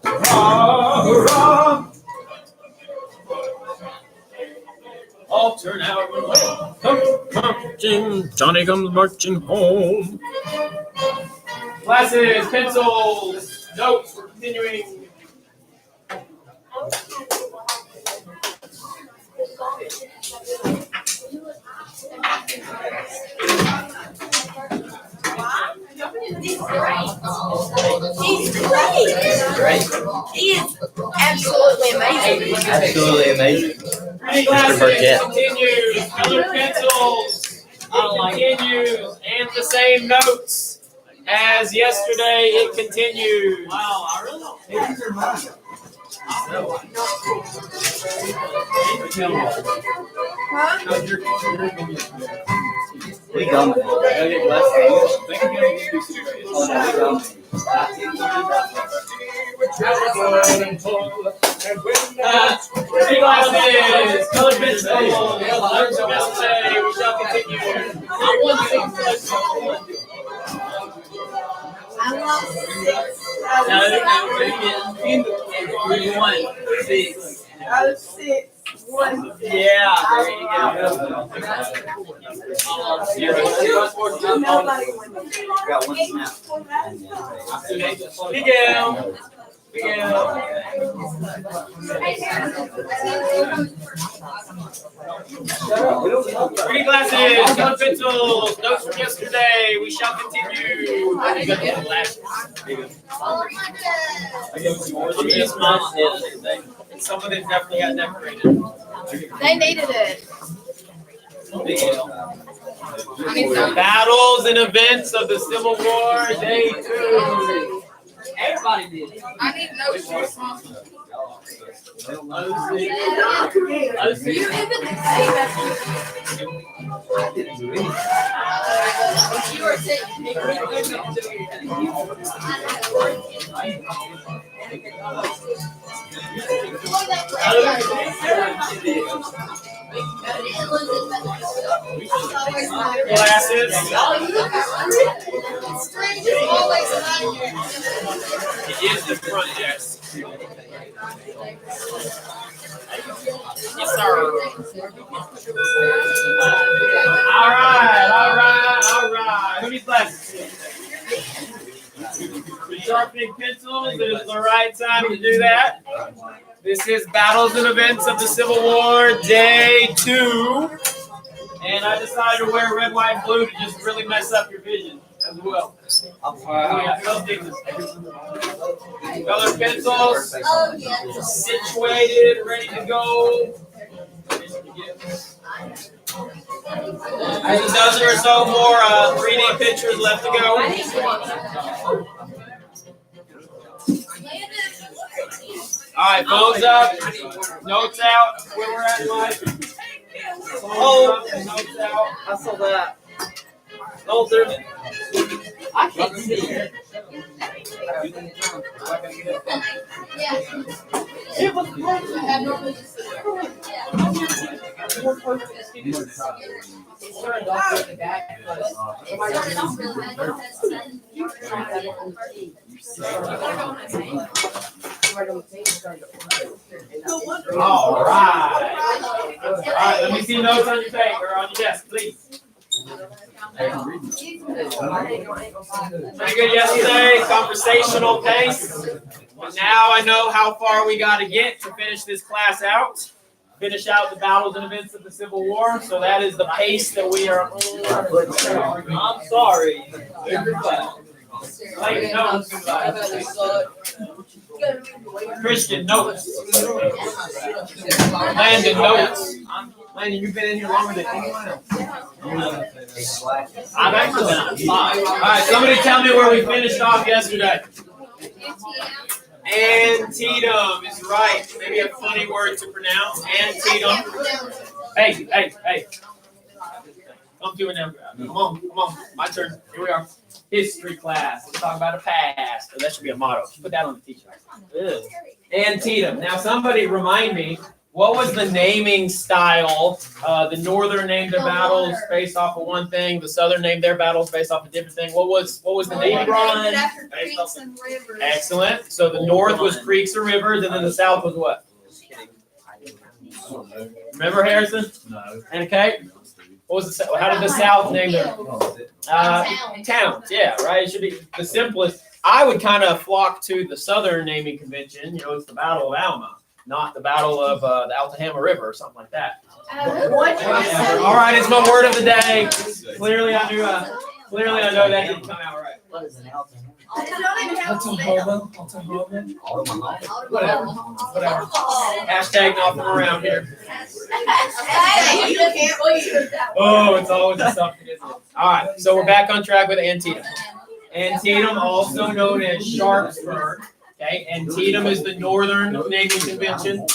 Hurrah! All turn out and come marching. Johnny comes marching home. Glasses, pencils, notes. We're continuing. He's great. He is absolutely amazing. Absolutely amazing. Reading classes continues. Colored pencils continues. And the same notes as yesterday. It continues. Wow, I really don't. These are mine. We gum. Reading classes, colored pencils. Learn some yesterday. We shall continue. I love six. Oh, 6, 1. Yeah, there you go. Nobody won. Got one snap. Miguel. Reading classes, colored pencils, notes from yesterday. We shall continue. Some of them definitely got decorated. They needed it. Battles and events of the Civil War, Day 2. Everybody did. I need notes for Glasses. It is the front desk. Yes, sir. All right. Who needs glasses? Sharpening pencils. It is the right time to do that. This is Battles and Events of the Civil War, Day 2. And I decided to wear red, white, and blue to just really mess up your vision as well. Colored pencils, situated, ready to go. There's a dozen or so more 3D pictures left to go. All right, phones up, notes out, where we're at, Mike. Notes out. I saw that. Oh, there's. I can't see it. It was All right, let me see notes on your paper, on your desk, please. Pretty good yesterday, conversational pace. But now I know how far we got to get to finish this class out. Finish out the battles and events of the Civil War. So that is the pace that we are on. I'm sorry. Christian notes. Landon notes. Landon, you've been in here longer than anyone else. I've actually been on 5. All right, somebody tell me where we finished off yesterday. Antietam is right. Maybe a funny word to pronounce. Antietam. Hey. Come to it now. Come on. My turn. Here we are. History class. Let's talk about the past. So that should be a motto. Put that on the t-shirt. Antietam. Now, somebody remind me, What was the naming style? The Northern named their battles based off of one thing. The Southern named their battles based off a different thing. What was the naming? Named after creeks and rivers. Excellent. So the North was creeks or rivers, and then the South was what? Remember, Harrison? No. And Kate? What was how did the South name their towns? Yeah, right. It should be the simplest. I would kind of flock to the Southern naming convention. You know, it's the Battle of Alma, not the Battle of the Altahama River or something like that. All right, it's my word of the day. Clearly, I knew. Clearly, I know that didn't come out right. What is an alpha? Whatever. Hashtag not from around here. Oh, it's always something, isn't it? All right, so we're back on track with Antietam. Antietam, also known as Sharpsburg. Okay, Antietam is the Northern naming convention.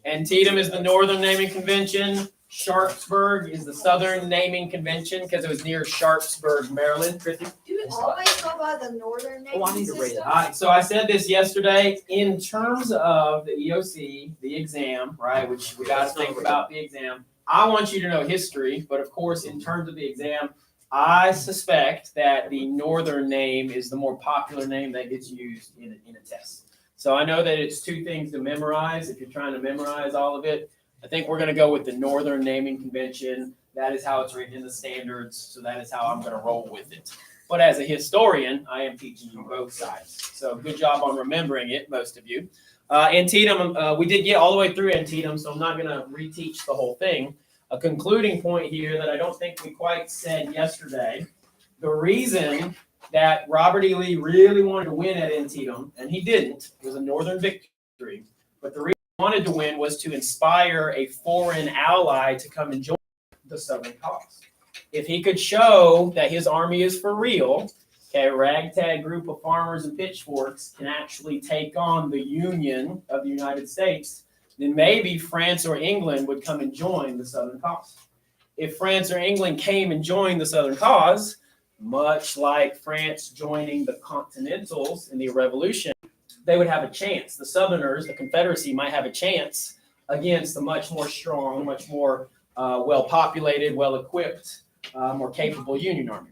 Antietam is the Northern naming convention. Sharpsburg is the Southern naming convention because it was near Sharpsburg, Maryland. Christy? Do you always go by the northern name? Oh, I need to read it. All right, so I said this yesterday. In terms of the EOC, the exam, right, which we got to think about the exam, I want you to know history, but of course, in terms of the exam, I suspect that the Northern name is the more popular name that gets used in a test. So I know that it's two things to memorize if you're trying to memorize all of it. I think we're going to go with the Northern naming convention. That is how it's written in the standards, so that is how I'm going to roll with it. But as a historian, I am teaching you both sides. So good job on remembering it, most of you. Antietam, we did get all the way through Antietam, so I'm not going to reteach the whole thing. A concluding point here that I don't think we quite said yesterday. The reason that Robert E. Lee really wanted to win at Antietam, and he didn't, it was a Northern victory, but the reason he wanted to win was to inspire a foreign ally to come and join the Southern cause. If he could show that his army is for real, okay, a ragtag group of farmers and pitchforks can actually take on the Union of the United States, then maybe France or England would come and join the Southern cause. If France or England came and joined the Southern cause, much like France joining the Continentals in the Revolution, they would have a chance. The Southerners, the Confederacy, might have a chance against the much more strong, much more well-populated, well-equipped, more capable Union Army.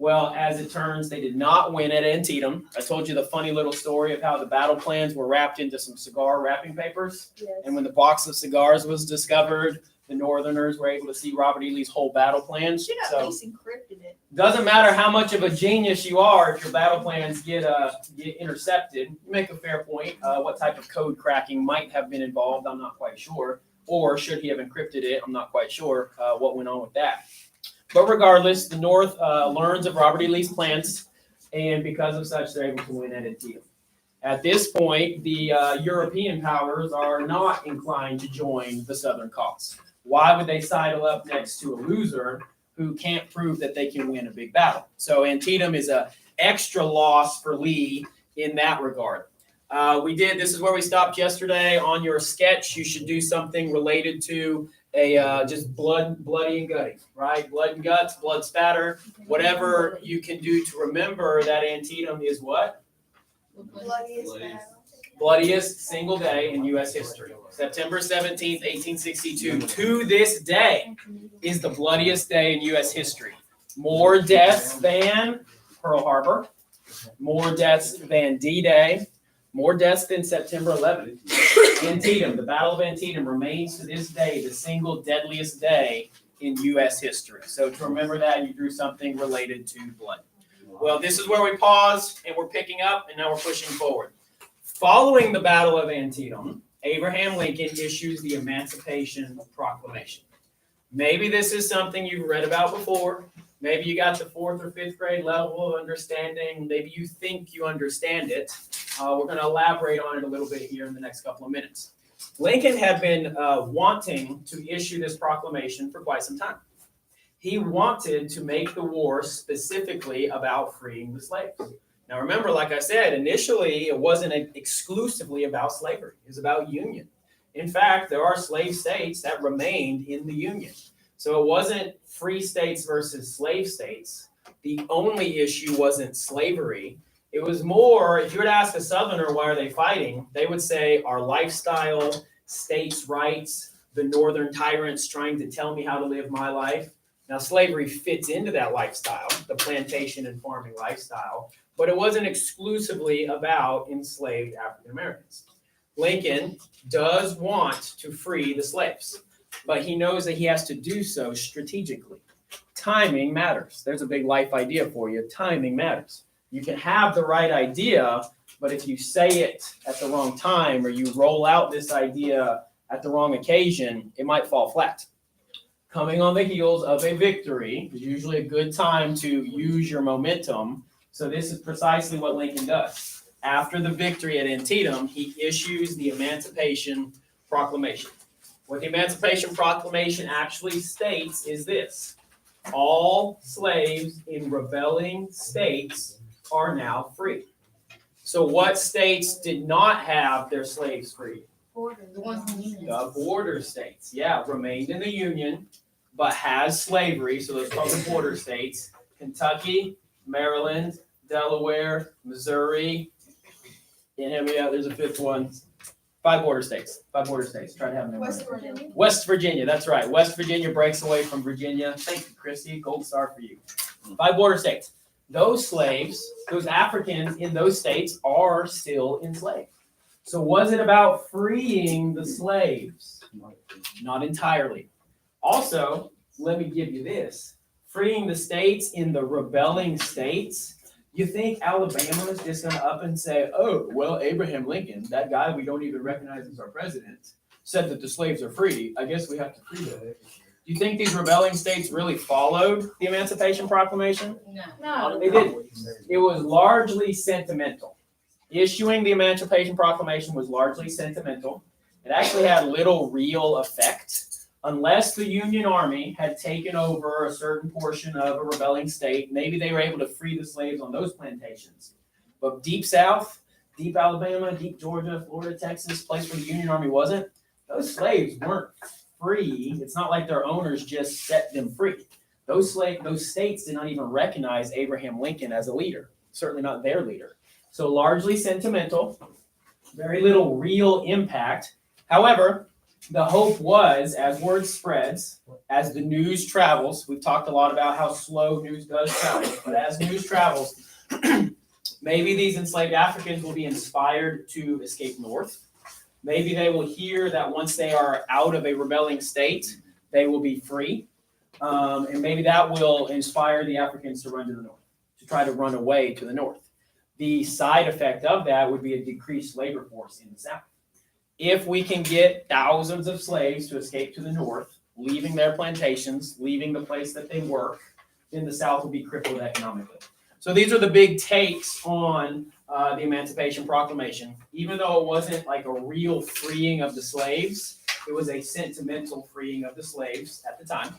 Well, as it turns, they did not win at Antietam. I told you the funny little story of how the battle plans were wrapped into some cigar wrapping papers. Yes. And when the box of cigars was discovered, the Northerners were able to see Robert E. Lee's whole battle plans. Should have So at least encrypted it. doesn't matter how much of a genius you are, if your battle plans get intercepted. You make a fair point. What type of code cracking might have been involved, I'm not quite sure. Or should he have encrypted it? I'm not quite sure what went on with that. But regardless, the North learns of Robert E. Lee's plans, and because of such, they're able to win at Antietam. At this point, the European powers are not inclined to join the Southern cause. Why would they sidle up next to a loser who can't prove that they can win a big battle? So Antietam is an extra loss for Lee in that regard. This is where we stopped yesterday. On your sketch, you should do something related to just bloody and gutty, right? Blood and guts, blood spatter, whatever you can do to remember that Antietam is what? Bloodiest battle. Bloodiest single day in U.S. history. September 17th, 1862, to this day, is the bloodiest day in U.S. history. More deaths than Pearl Harbor, more deaths than D-Day, more deaths than September 11th. Antietam, the Battle of Antietam remains to this day the single deadliest day in U.S. history. So to remember that, you drew something related to blood. Well, this is where we pause, and we're picking up, and now we're pushing forward. Following the Battle of Antietam, Abraham Lincoln issues the Emancipation Proclamation. Maybe this is something you've read about before. Maybe you got the 4th or 5th grade level of understanding. Maybe you think you understand it. We're going to elaborate on it a little bit here in the next couple of minutes. Lincoln had been wanting to issue this proclamation for quite some time. He wanted to make the war specifically about freeing the slaves. Now remember, like I said, initially it wasn't exclusively about slavery. It was about union. In fact, there are slave states that remained in the Union. So it wasn't free states versus slave states. The only issue wasn't slavery. It was more, if you were to ask a Southerner why are they fighting, they would say our lifestyle, states' rights, the Northern tyrants trying to tell me how to live my life. Now, slavery fits into that lifestyle, the plantation and farming lifestyle, but it wasn't exclusively about enslaved African Americans. Lincoln does want to free the slaves, but he knows that he has to do so strategically. Timing matters. There's a big life idea for you. Timing matters. You can have the right idea, but if you say it at the wrong time or you roll out this idea at the wrong occasion, it might fall flat. Coming on the heels of a victory is usually a good time to use your momentum. So this is precisely what Lincoln does. After the victory at Antietam, he issues the Emancipation Proclamation. What the Emancipation Proclamation actually states is this: all slaves in rebelling states are now free. So what states did not have their slaves free? The ones in the Union. The border states, remained in the Union, but has slavery. So those are the border states: Kentucky, Maryland, Delaware, Missouri, and there's a fifth one. Five border states. Try to have them. West Virginia. West Virginia, that's right. West Virginia breaks away from Virginia. Thank you, Christy. Gold star for you. 5 border states. Those slaves, those Africans in those states are still enslaved. So was it about freeing the slaves? Not entirely. Also, let me give you this. Freeing the states in the rebelling states, you think Alabama is just going to up and say, oh, well, Abraham Lincoln, that guy we don't even recognize as our president, said that the slaves are free. I guess we have to free them. Do you think these rebelling states really followed the Emancipation Proclamation? No. They didn't. It was largely sentimental. Issuing the Emancipation Proclamation was largely sentimental. It actually had little real effect unless the Union Army had taken over a certain portion of a rebelling state. Maybe they were able to free the slaves on those plantations. But deep South, deep Alabama, deep Georgia, Florida, Texas, place where the Union Army wasn't, those slaves weren't free. It's not like their owners just set them free. Those states did not even recognize Abraham Lincoln as a leader, certainly not their leader. So largely sentimental, very little real impact. However, the hope was, as word spreads, as the news travels, we've talked a lot about how slow news does travel, but as news travels, maybe these enslaved Africans will be inspired to escape north. Maybe they will hear that once they are out of a rebelling state, they will be free. And maybe that will inspire the Africans to run to the north, to try to run away to the north. The side effect of that would be a decreased labor force in the South. If we can get thousands of slaves to escape to the north, leaving their plantations, leaving the place that they work, then the South will be crippled economically. So these are the big takes on the Emancipation Proclamation. Even though it wasn't like a real freeing of the slaves, it was a sentimental freeing of the slaves at the time.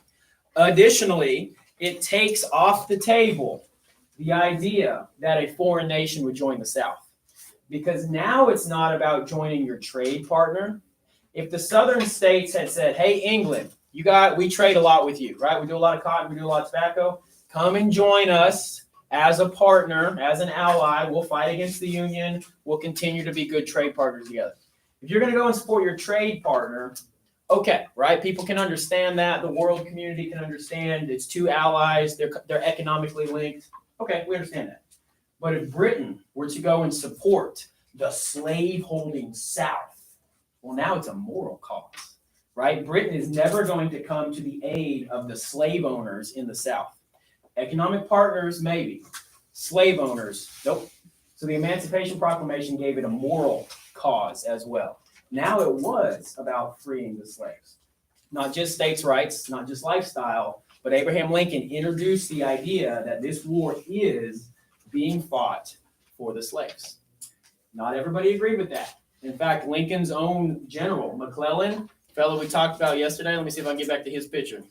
Additionally, it takes off the table the idea that a foreign nation would join the South. Because now it's not about joining your trade partner. If the southern states had said, hey, England, we trade a lot with you, right? We do a lot of cotton, we do a lot of tobacco. Come and join us as a partner, as an ally. We'll fight against the Union. We'll continue to be good trade partners together. If you're going to go and support your trade partner, okay, right? People can understand that. The world community can understand. It's two allies. They're economically linked. Okay, we understand that. But if Britain were to go and support the slave-holding South, well, now it's a moral cause, right? Britain is never going to come to the aid of the slave owners in the South. Economic partners, maybe. Slave owners, nope. So the Emancipation Proclamation gave it a moral cause as well. Now it was about freeing the slaves. Not just states' rights, not just lifestyle, but Abraham Lincoln introduced the idea that this war is being fought for the slaves. Not everybody agreed with that. In fact, Lincoln's own general, McClellan, fellow we talked about yesterday, let me see if I can get back to his picture.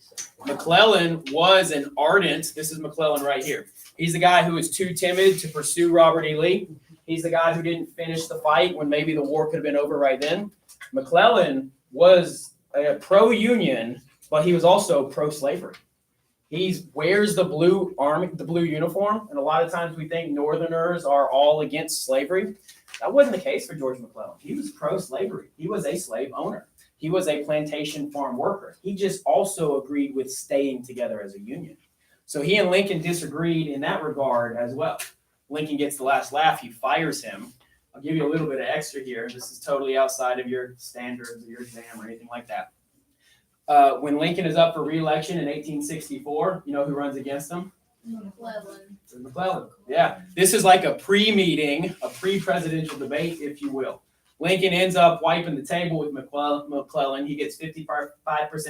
McClellan was an ardent, this is McClellan right here. He's the guy who was too timid to pursue Robert E. Lee. He's the guy who didn't finish the fight when maybe the war could have been over right then. McClellan was a pro-union, but he was also pro-slavery. He wears the blue uniform, and a lot of times we think Northerners are all against slavery. That wasn't the case for George McClellan. He was pro-slavery. He was a slave owner. He was a plantation farm worker. He just also agreed with staying together as a union. So he and Lincoln disagreed in that regard as well. Lincoln gets the last laugh. He fires him. I'll give you a little bit of extra here. This is totally outside of your standards or your exam or anything like that. When Lincoln is up for re-election in 1864, you know who runs against him? McClellan. Yeah. This is like a pre-meeting, a pre-presidential debate, if you will. Lincoln ends up wiping the table with McClellan. He gets 55%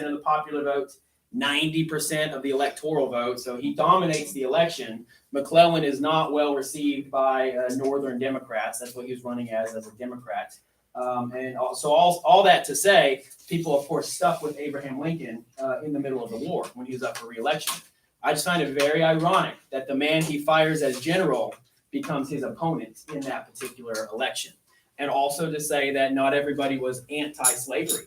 of the popular vote, 90% of the electoral vote. So he dominates the election. McClellan is not well received by Northern Democrats. That's what he was running as a Democrat. So all that to say, people, of course, stuck with Abraham Lincoln in the middle of the war when he was up for re-election. I just find it very ironic that the man he fires as general becomes his opponent in that particular election. And also to say that not everybody was anti-slavery.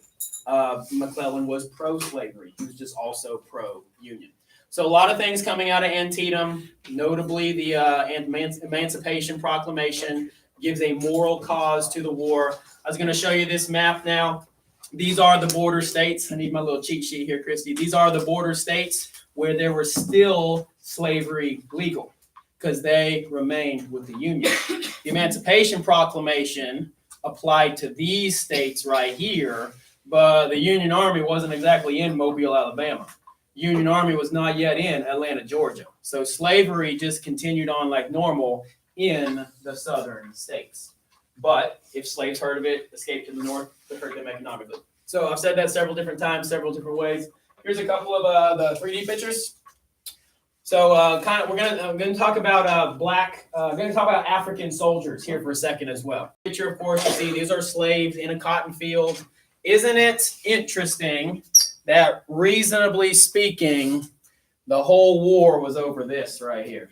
McClellan was pro-slavery. He was just also pro-union. So a lot of things coming out of Antietam, notably the Emancipation Proclamation gives a moral cause to the war. I was going to show you this map now. These are the border states. I need my little cheat sheet here, Christy. These are the border states where there was still slavery legal because they remained with the Union. The Emancipation Proclamation applied to these states right here, but the Union Army wasn't exactly in Mobile, Alabama. Union Army was not yet in Atlanta, Georgia. So slavery just continued on like normal in the southern states. But if slaves heard of it, escaped to the north, it hurt them economically. So I've said that several different times, several different ways. Here's a couple of the 3D pictures. So we're gonna talk about I'm gonna talk about African soldiers here for a second as well. Picture, of course, you see these are slaves in a cotton field. Isn't it interesting that, reasonably speaking, the whole war was over this right here?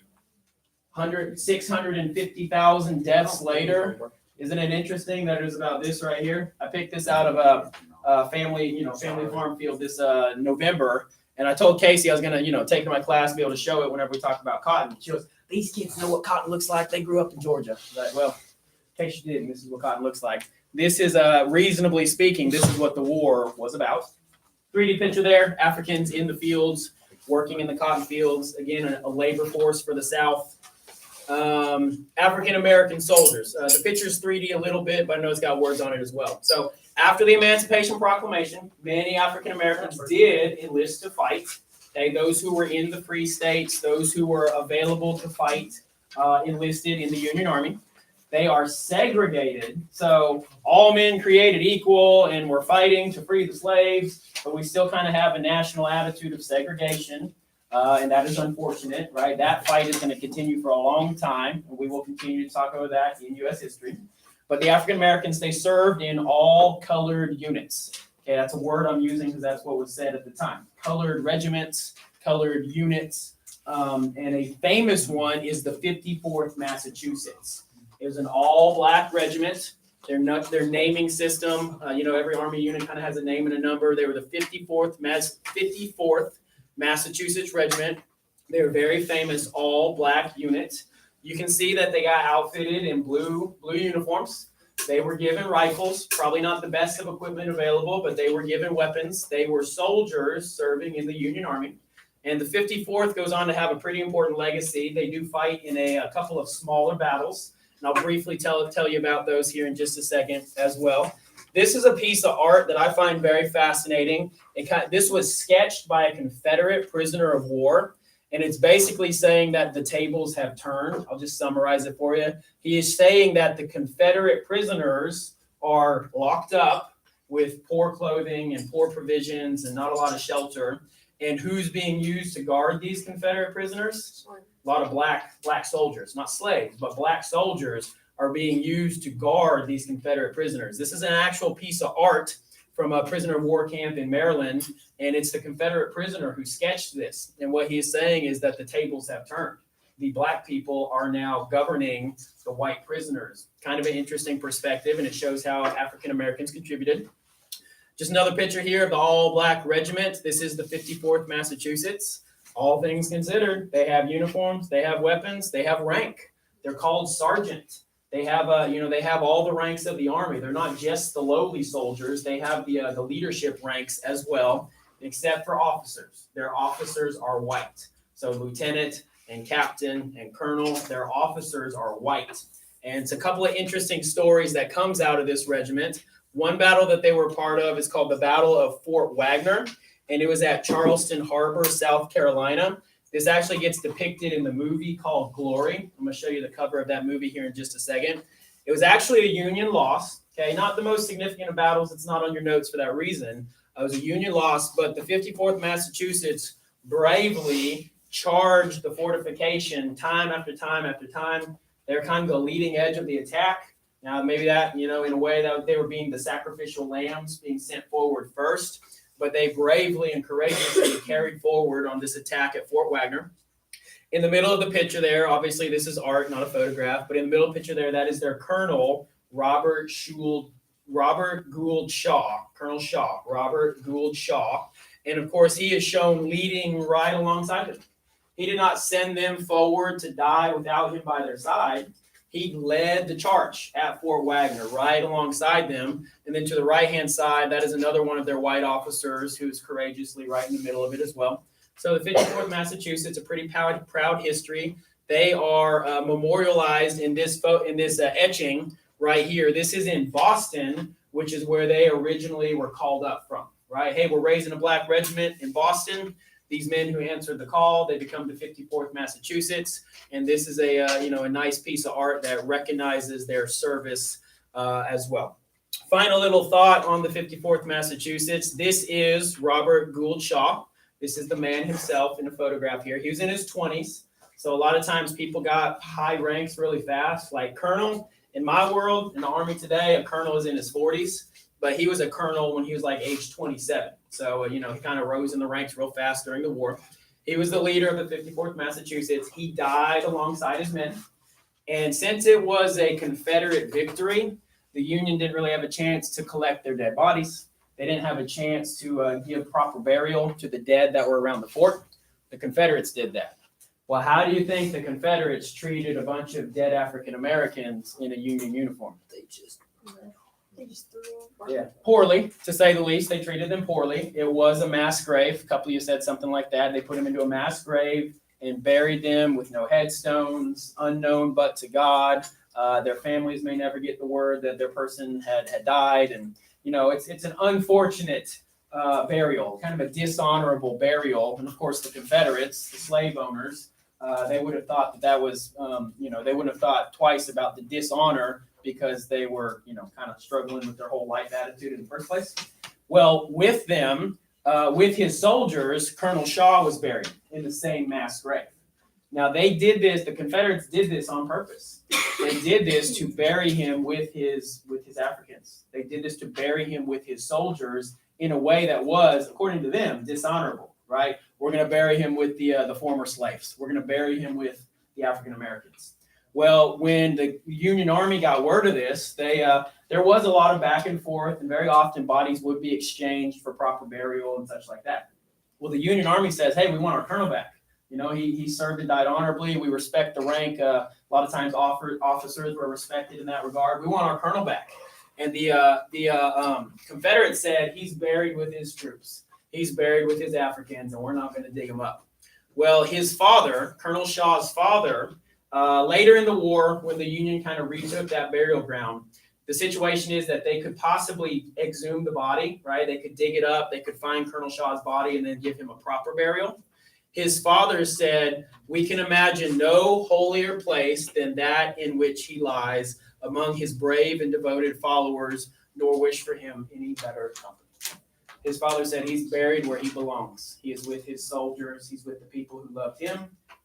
650,000 deaths later. Isn't it interesting that it was about this right here? I picked this out of a family farm field this November, and I told Casey I was gonna, take it to my class, be able to show it whenever we talk about cotton. She goes, "These kids know what cotton looks like. They grew up in Georgia." I was like, well, in case you didn't, this is what cotton looks like. This is, reasonably speaking, this is what the war was about. 3D picture there, Africans in the fields, working in the cotton fields. Again, a labor force for the South. African-American soldiers. The picture's 3D a little bit, but I know it's got words on it as well. So after the Emancipation Proclamation, many African-Americans did enlist to fight. Okay, those who were in the free states, those who were available to fight, enlisted in the Union Army. They are segregated. So all men created equal and we're fighting to free the slaves, but we still kind of have a national attitude of segregation. And that is unfortunate, right? That fight is going to continue for a long time, and we will continue to talk about that in U.S. history. But the African Americans, they served in all colored units. Okay, that's a word I'm using because that's what was said at the time. Colored regiments, colored units, and a famous one is the 54th Massachusetts. It was an all-black regiment. Their naming system, every Army unit kind of has a name and a number. They were the 54th Massachusetts Regiment. They were very famous all-black unit. You can see that they got outfitted in blue uniforms. They were given rifles, probably not the best of equipment available, but they were given weapons. They were soldiers serving in the Union Army. And the 54th goes on to have a pretty important legacy. They do fight in a couple of smaller battles. And I'll briefly tell you about those here in just a second as well. This is a piece of art that I find very fascinating. This was sketched by a Confederate prisoner of war, and it's basically saying that the tables have turned. I'll just summarize it for you. He is saying that the Confederate prisoners are locked up with poor clothing and poor provisions and not a lot of shelter. And who's being used to guard these Confederate prisoners? A lot of black soldiers, not slaves, but black soldiers are being used to guard these Confederate prisoners. This is an actual piece of art from a prisoner of war camp in Maryland, and it's the Confederate prisoner who sketched this. And what he is saying is that the tables have turned. The black people are now governing the white prisoners. Kind of an interesting perspective, and it shows how African Americans contributed. Just another picture here of the all-black regiment. This is the 54th Massachusetts. all things considered, they have uniforms, they have weapons, they have rank. They're called sergeant. They have, they have all the ranks of the army. They're not just the lowly soldiers. They have the leadership ranks as well, except for officers. Their officers are white. So lieutenant and captain and colonel, their officers are white. And it's a couple of interesting stories that comes out of this regiment. One battle that they were part of is called the Battle of Fort Wagner, and it was at Charleston Harbor, South Carolina. This actually gets depicted in the movie called Glory. I'm going to show you the cover of that movie here in just a second. It was actually a Union loss, okay? Not the most significant of battles. It's not on your notes for that reason. It was a Union loss, but the 54th Massachusetts bravely charged the fortification time after time after time. They're kind of the leading edge of the attack. Now, maybe that, in a way that they were being the sacrificial lambs being sent forward first, but they bravely and courageously carried forward on this attack at Fort Wagner. In the middle of the picture there, obviously this is art, not a photograph, but in the middle of the picture there, that is their colonel, Robert Gould Shaw, Colonel Shaw, Robert Gould Shaw. And of course, he is shown leading right alongside them. He did not send them forward to die without him by their side. He led the charge at Fort Wagner right alongside them. And then to the right-hand side, that is another one of their white officers who's courageously right in the middle of it as well. So the 54th Massachusetts, a pretty proud history. They are memorialized in this etching right here. This is in Boston, which is where they originally were called up from, right? Hey, we're raising a black regiment in Boston. These men who answered the call, they become the 54th Massachusetts, and this is a nice piece of art that recognizes their service as well. Final little thought on the 54th Massachusetts. This is Robert Gould Shaw. This is the man himself in a photograph here. He was in his 20s, so a lot of times people got high ranks really fast, like colonel. In my world, in the Army today, a colonel is in his 40s. But he was a colonel when he was like age 27. So, he kind of rose in the ranks real fast during the war. He was the leader of the 54th Massachusetts. He died alongside his men. And since it was a Confederate victory, the Union didn't really have a chance to collect their dead bodies. They didn't have a chance to give proper burial to the dead that were around the fort. The Confederates did that. Well, how do you think the Confederates treated a bunch of dead African Americans in a Union uniform? They just threw them. Yeah, poorly, to say the least. They treated them poorly. It was a mass grave. A couple of you said something like that. They put them into a mass grave and buried them with no headstones, unknown but to God. Their families may never get the word that their person had died. And, it's an unfortunate burial, kind of a dishonorable burial. And, of course, the Confederates, the slave owners, they would have thought that was, they wouldn't have thought twice about the dishonor because they were, kind of struggling with their whole life attitude in the first place. Well, with them, with his soldiers, Colonel Shaw was buried in the same mass grave. Now, they did this, the Confederates did this on purpose. They did this to bury him with his Africans. They did this to bury him with his soldiers in a way that was, according to them, dishonorable, right? We're going to bury him with the former slaves. We're going to bury him with the African Americans. Well, when the Union Army got word of this, there was a lot of back and forth, and very often bodies would be exchanged for proper burial and such like that. Well, the Union Army says, hey, we want our colonel back. He served and died honorably. We respect the rank. A lot of times officers were respected in that regard. We want our colonel back. And the Confederates said, he's buried with his troops. He's buried with his Africans, and we're not going to dig him up. Well, his father, Colonel Shaw's father, later in the war, when the Union kind of retook that burial ground, the situation is that they could possibly exhume the body, right? They could dig it up. They could find Colonel Shaw's body and then give him a proper burial. His father said, we can imagine no holier place than that in which he lies among his brave and devoted followers, nor wish for him any better company. His father said he's buried where he belongs. He is with his soldiers. He's with the people who loved him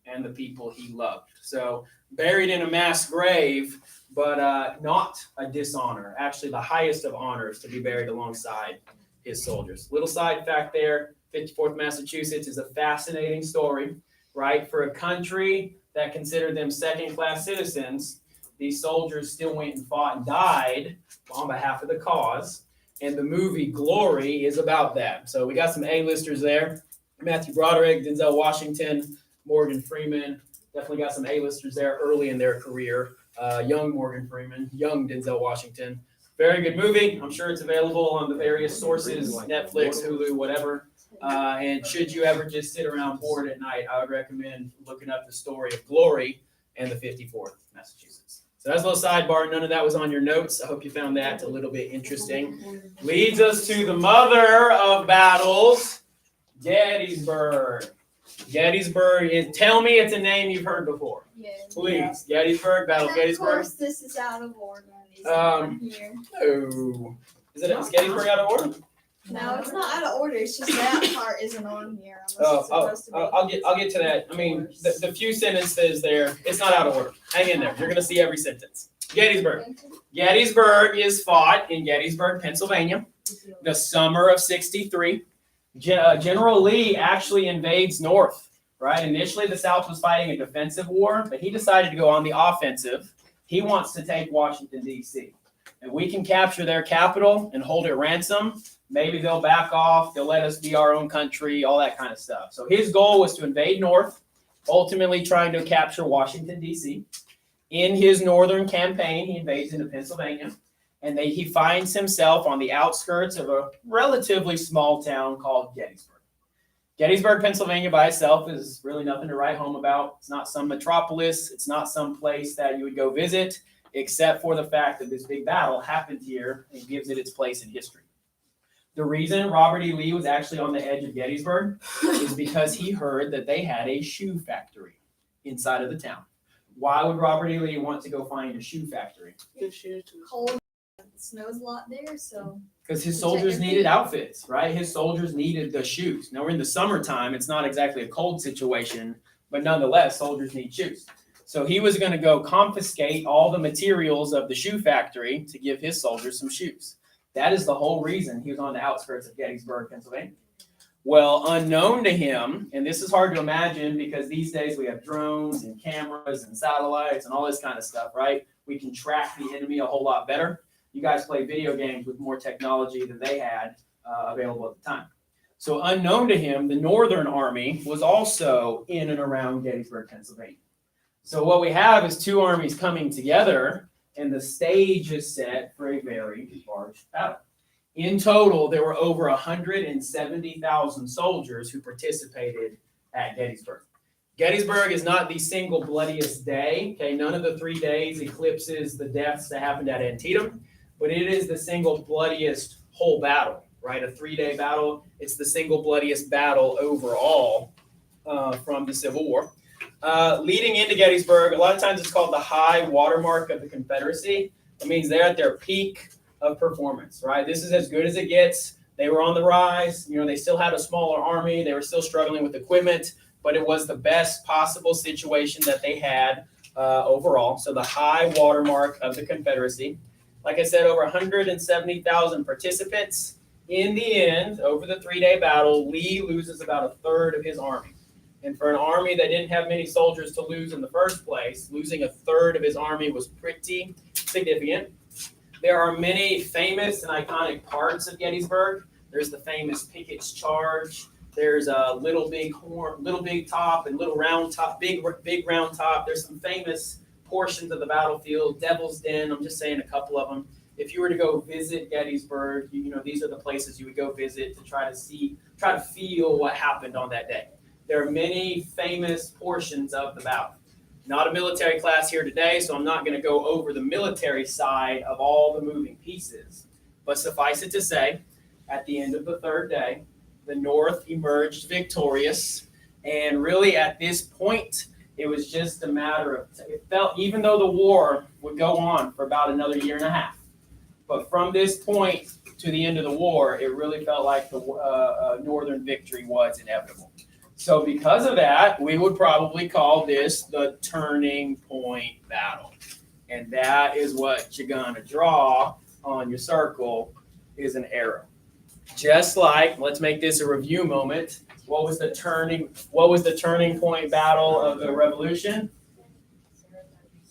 and the people he loved. So buried in a mass grave, but not a dishonor. Actually, the highest of honors to be buried alongside his soldiers. Little side fact there, 54th Massachusetts is a fascinating story, right? For a country that considered them second-class citizens, these soldiers still went and fought and died on behalf of the cause. And the movie Glory is about that. So we got some A-listers there. Matthew Broderick, Denzel Washington, Morgan Freeman. Definitely got some A-listers there early in their career. Young Morgan Freeman, young Denzel Washington. Very good movie. I'm sure it's available on the various sources, Netflix, Hulu, whatever. And should you ever just sit around bored at night, I would recommend looking up the story of Glory and the 54th Massachusetts. So that's a little sidebar. None of that was on your notes. I hope you found that a little bit interesting. Leads us to the mother of battles, Gettysburg. Gettysburg is, tell me it's a name you've heard before. Yes. Please. Gettysburg, Battle of Of Gettysburg. course, this is out of order. These are here. Oh. Is Gettysburg out of order? No, it's not out of order. It's just that part isn't on here. Unless Oh, it's supposed to be. I'll get to that. I mean, the few sentences there, it's not out of order. Hang in there. You're going to see every sentence. Gettysburg. Gettysburg is fought in Gettysburg, Pennsylvania, the summer of 63. General Lee actually invades north, right? Initially, the South was fighting a defensive war, but he decided to go on the offensive. He wants to take Washington, D.C. And we can capture their capital and hold it ransom. Maybe they'll back off. They'll let us be our own country, all that kind of stuff. So his goal was to invade north, ultimately trying to capture Washington, D.C. In his northern campaign, he invades into Pennsylvania, and he finds himself on the outskirts of a relatively small town called Gettysburg. Gettysburg, Pennsylvania by itself is really nothing to write home about. It's not some metropolis. It's not some place that you would go visit, except for the fact that this big battle happened here and gives it its place in history. The reason Robert E. Lee was actually on the edge of Gettysburg is because he heard that they had a shoe factory inside of the town. Why would Robert E. Lee want to go find a shoe factory? Cold. It snows a lot there, so. Because his soldiers needed outfits, right? His soldiers needed the shoes. Now we're in the summertime. It's not exactly a cold situation, but nonetheless, soldiers need shoes. So he was going to go confiscate all the materials of the shoe factory to give his soldiers some shoes. That is the whole reason he was on the outskirts of Gettysburg, Pennsylvania. Well, unknown to him, and this is hard to imagine because these days we have drones and cameras and satellites and all this kind of stuff, right? We can track the enemy a whole lot better. You guys play video games with more technology than they had available at the time. So unknown to him, the Northern Army was also in and around Gettysburg, Pennsylvania. So what we have is two armies coming together, and the stage is set for a very large battle. In total, there were over 170,000 soldiers who participated at Gettysburg. Gettysburg is not the single bloodiest day. Okay, none of the 3 days eclipses the deaths that happened at Antietam, but it is the single bloodiest whole battle, right? A 3-day battle. It's the single bloodiest battle overall from the Civil War. Leading into Gettysburg, a lot of times it's called the high watermark of the Confederacy. It means they're at their peak of performance, right? This is as good as it gets. They were on the rise. You know, they still had a smaller army. They were still struggling with equipment, but it was the best possible situation that they had overall. So the high watermark of the Confederacy. Like I said, over 170,000 participants. In the end, over the 3-day battle, Lee loses about a third of his army. And for an army that didn't have many soldiers to lose in the first place, losing a third of his army was pretty significant. There are many famous and iconic parts of Gettysburg. There's the famous Pickett's Charge. There's a Little Big Horn, Little Big Top, and Little Round Top, Big Round Top. There's some famous portions of the battlefield. Devil's Den, I'm just saying a couple of them. If you were to go visit Gettysburg, you know, these are the places you would go visit to try to feel what happened on that day. There are many famous portions of the battle. Not a military class here today, so I'm not going to go over the military side of all the moving pieces. But suffice it to say, at the end of the 3rd day, the North emerged victorious. And really at this point, it was just a matter of, it felt, even though the war would go on for about another year and a half, but from this point to the end of the war, it really felt like the Northern victory was inevitable. So because of that, we would probably call this the turning point battle. And that is what you're going to draw on your circle is an arrow. Just like, let's make this a review moment. What was the turning point battle of the Revolution?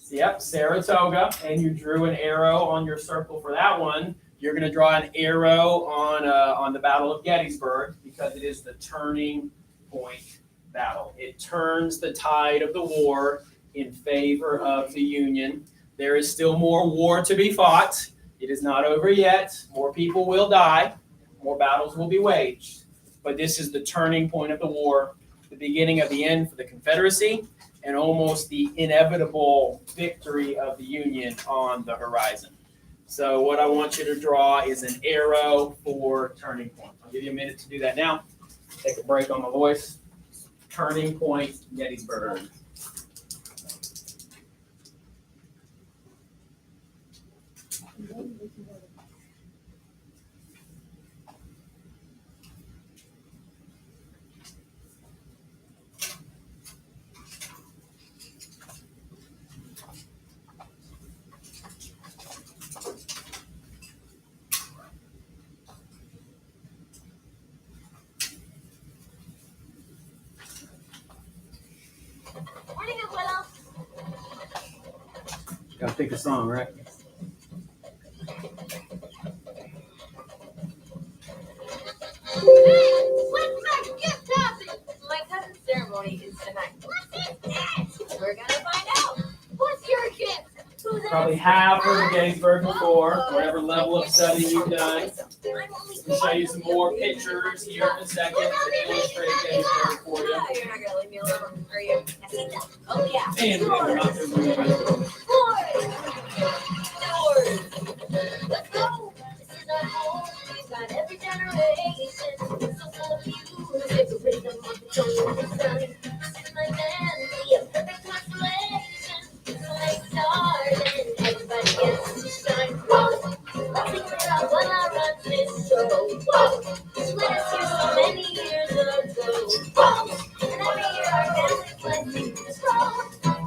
Yep, Saratoga. And you drew an arrow on your circle for that one. You're going to draw an arrow on the Battle of Gettysburg because it is the turning point battle. It turns the tide of the war in favor of the Union. There is still more war to be fought. It is not over yet. More people will die. More battles will be waged. But this is the turning point of the war, the beginning of the end for the Confederacy, and almost the inevitable victory of the Union on the horizon. So what I want you to draw is an arrow for turning point. I'll give you a minute to do that now. Take a break on my voice. Turning point, Gettysburg. Gotta pick a song, right? My cousin's ceremony is tonight. We're gonna find out. What's your gift? Who's Probably half of Gettysburg before, whatever level of study you've done. We'll show you some more pictures here in a second to illustrate Gettysburg for you. You're not gonna leave me alone, are you? Oh yeah. And we're not gonna move it. Let's go. This is our home. We've got every generation. So full of music, the rhythm of the golden sun. This is my family, a perfect constellation. So let's start and everybody gets to shine. Whoa, let's sing it out while I run this show. Whoa, just let us hear so many years ago. Whoa, and every year our family blessing is strong.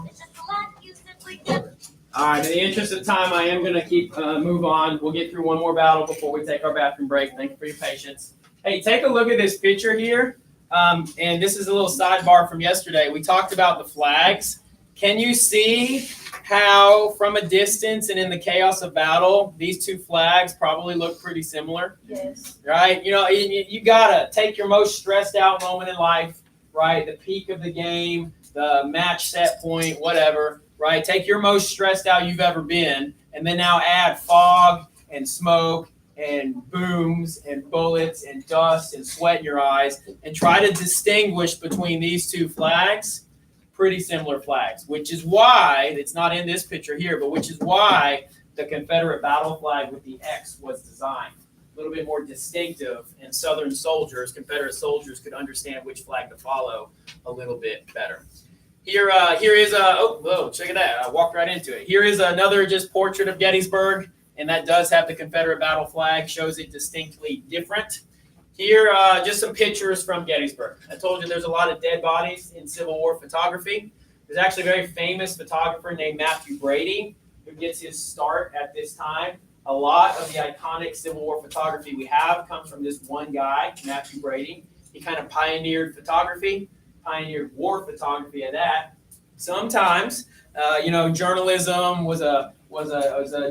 It's just a lot you simply never. All right, in the interest of time, I am going to move on. We'll get through one more battle before we take our bathroom break. Thank you for your patience. Hey, take a look at this picture here. And this is a little sidebar from yesterday. We talked about the flags. Can you see how, from a distance and in the chaos of battle, these two flags probably look pretty similar? Yes. Right? You know, you got to take your most stressed out moment in life, right? The peak of the game, the match set point, whatever. Right? Take your most stressed out you've ever been, and then now add fog and smoke and booms and bullets and dust and sweat in your eyes, and try to distinguish between these two flags. Pretty similar flags, which is why, it's not in this picture here, but which is why the Confederate battle flag with the X was designed. A little bit more distinctive, and Southern soldiers, Confederate soldiers, could understand which flag to follow a little bit better. Here is check it out. I walked right into it. Here is another just portrait of Gettysburg, and that does have the Confederate battle flag, shows it distinctly different. Here, just some pictures from Gettysburg. I told you there's a lot of dead bodies in Civil War photography. There's actually a very famous photographer named Matthew Brady who gets his start at this time. A lot of the iconic Civil War photography we have comes from this one guy, Matthew Brady. He kind of pioneered photography. Pioneered war photography at that. Sometimes, journalism was a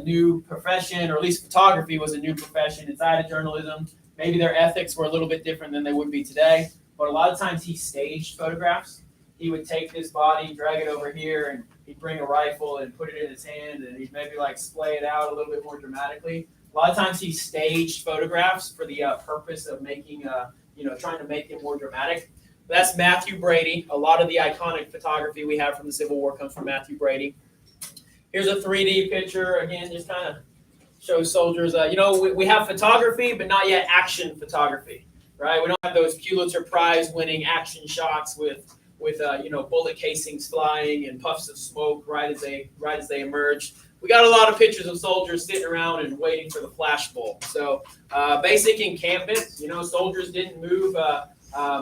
new profession, or at least photography was a new profession inside of journalism. Maybe their ethics were a little bit different than they would be today. But a lot of times he staged photographs. He would take this body, drag it over here, and he'd bring a rifle and put it in his hand, and he'd maybe like splay it out a little bit more dramatically. A lot of times he staged photographs for the purpose of making, trying to make it more dramatic. That's Matthew Brady. A lot of the iconic photography we have from the Civil War comes from Matthew Brady. Here's a 3D picture. Again, just kind of shows soldiers. We have photography, but not yet action photography, right? We don't have those Pulitzer Prize winning action shots with bullet casings flying and puffs of smoke right as they emerge. We got a lot of pictures of soldiers sitting around and waiting for the flashbulb. So basic encampment. Soldiers didn't move.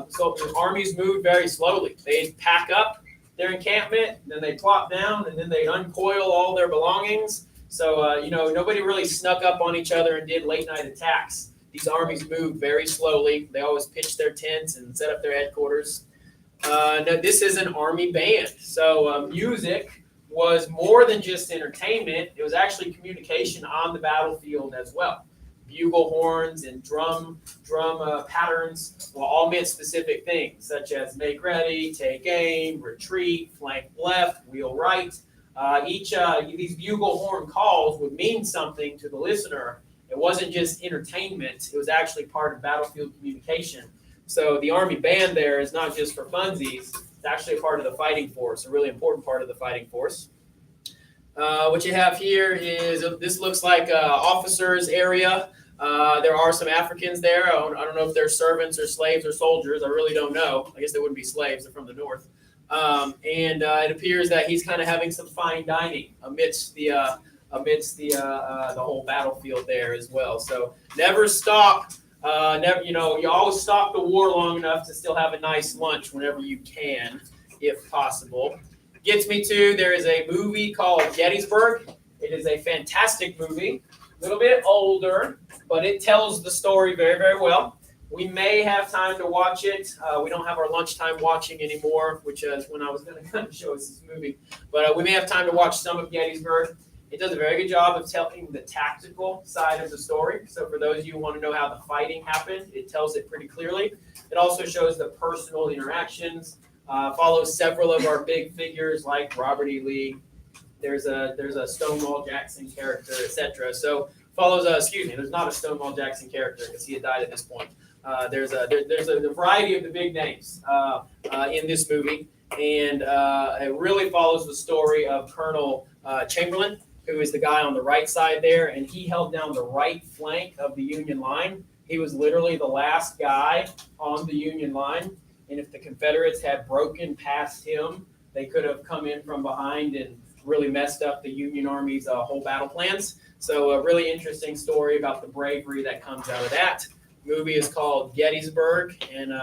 So the armies moved very slowly. They'd pack up their encampment, then they'd plop down, and then they'd uncoil all their belongings. So, nobody really snuck up on each other and did late night attacks. These armies moved very slowly. They always pitched their tents and set up their headquarters. Now, this is an army band. So music was more than just entertainment. It was actually communication on the battlefield as well. bugle horns and drum patterns will all mean specific things, such as make ready, take aim, retreat, flank left, wheel right. Each these bugle horn calls would mean something to the listener. It wasn't just entertainment; it was actually part of battlefield communication. So the Army band there is not just for funsies; it's actually a part of the fighting force, a really important part of the fighting force. What you have here is this looks like officers' area. There are some Africans there. I don't know if they're servants or slaves or soldiers. I really don't know. I guess they wouldn't be slaves. They're from the north. It appears that he's kind of having some fine dining amidst the whole battlefield there as well. So never stop. You always stop the war long enough to still have a nice lunch whenever you can, if possible. Gets me to, there is a movie called Gettysburg. It is a fantastic movie, a little bit older, but it tells the story very, very well. We may have time to watch it. We don't have our lunchtime watching anymore, which is when I was going to kind of show us this movie. But we may have time to watch some of Gettysburg. It does a very good job of telling the tactical side of the story. So for those of you who want to know how the fighting happened, it tells it pretty clearly. It also shows the personal interactions. Follows several of our big figures like Robert E. Lee. There's a Stonewall Jackson character, etc. So follows. There's not a Stonewall Jackson character because he had died at this point. There's a variety of the big names in this movie, and it really follows the story of Colonel Chamberlain, who is the guy on the right side there, and he held down the right flank of the Union line. He was literally the last guy on the Union line. And if the Confederates had broken past him, they could have come in from behind and really messed up the Union Army's whole battle plans. So a really interesting story about the bravery that comes out of that. The movie is called Gettysburg, and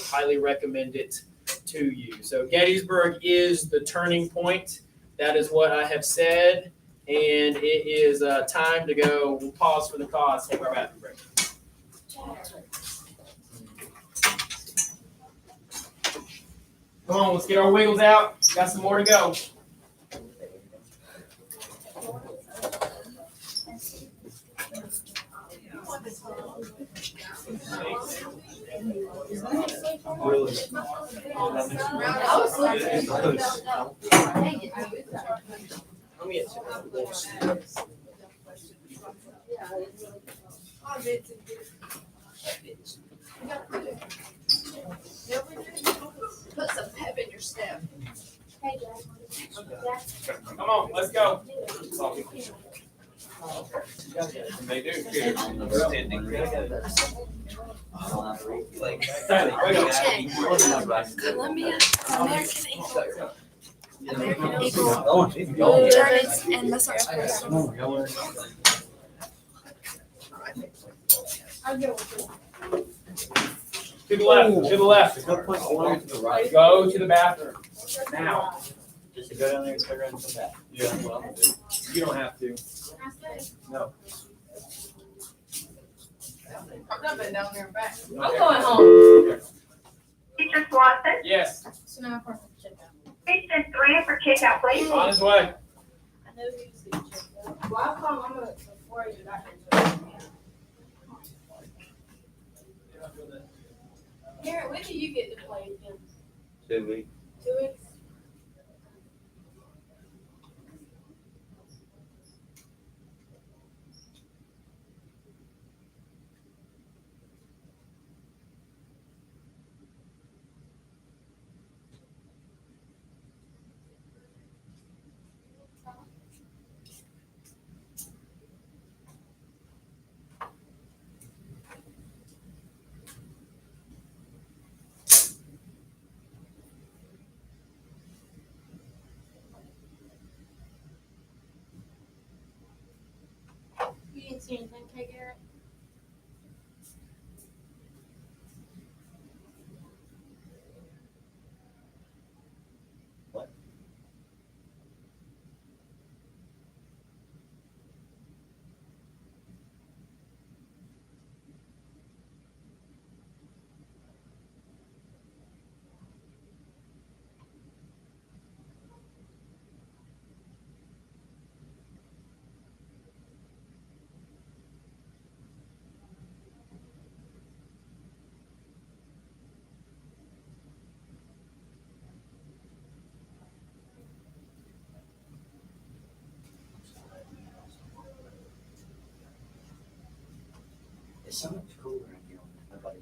highly recommend it to you. So Gettysburg is the turning point. That is what I have said. And it is time to go. We'll pause for the cause, take our bathroom break. Come on, let's get our wiggles out. Got some more to go. Put some pep in your step. Come on, let's go. They do. Columbia, American Eagle, Germans, and missiles. To the left, to the left. Go to the bathroom. Now. Just to go down there and turn around and come back. Yeah, well, You don't have to. No. I've not been down there and back. I'm going home. Teacher Swanson, Yes, please send 3 for checkout, please. on his way. Well, I'll call Mama before you got here. Garrett, when do you get to play again? 2 weeks. 2 weeks? You didn't see anything, okay, Garrett? What? It's so much cooler in here. Nobody.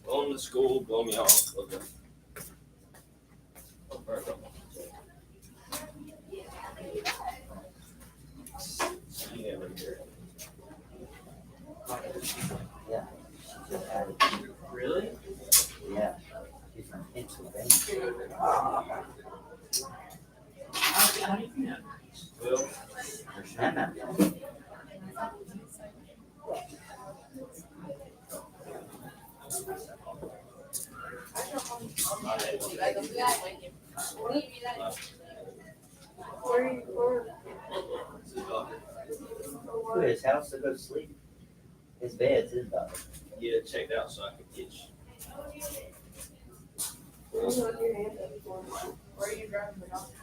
Going to school, blow me off. Okay. Yeah, right here. Yeah. Just added. Really? Yeah. She's from Pennsylvania. How do you do that? Well, There's none of them. To his house to go to sleep. His bed's his dog. get it checked out so I can itch. Where are you driving the doctor?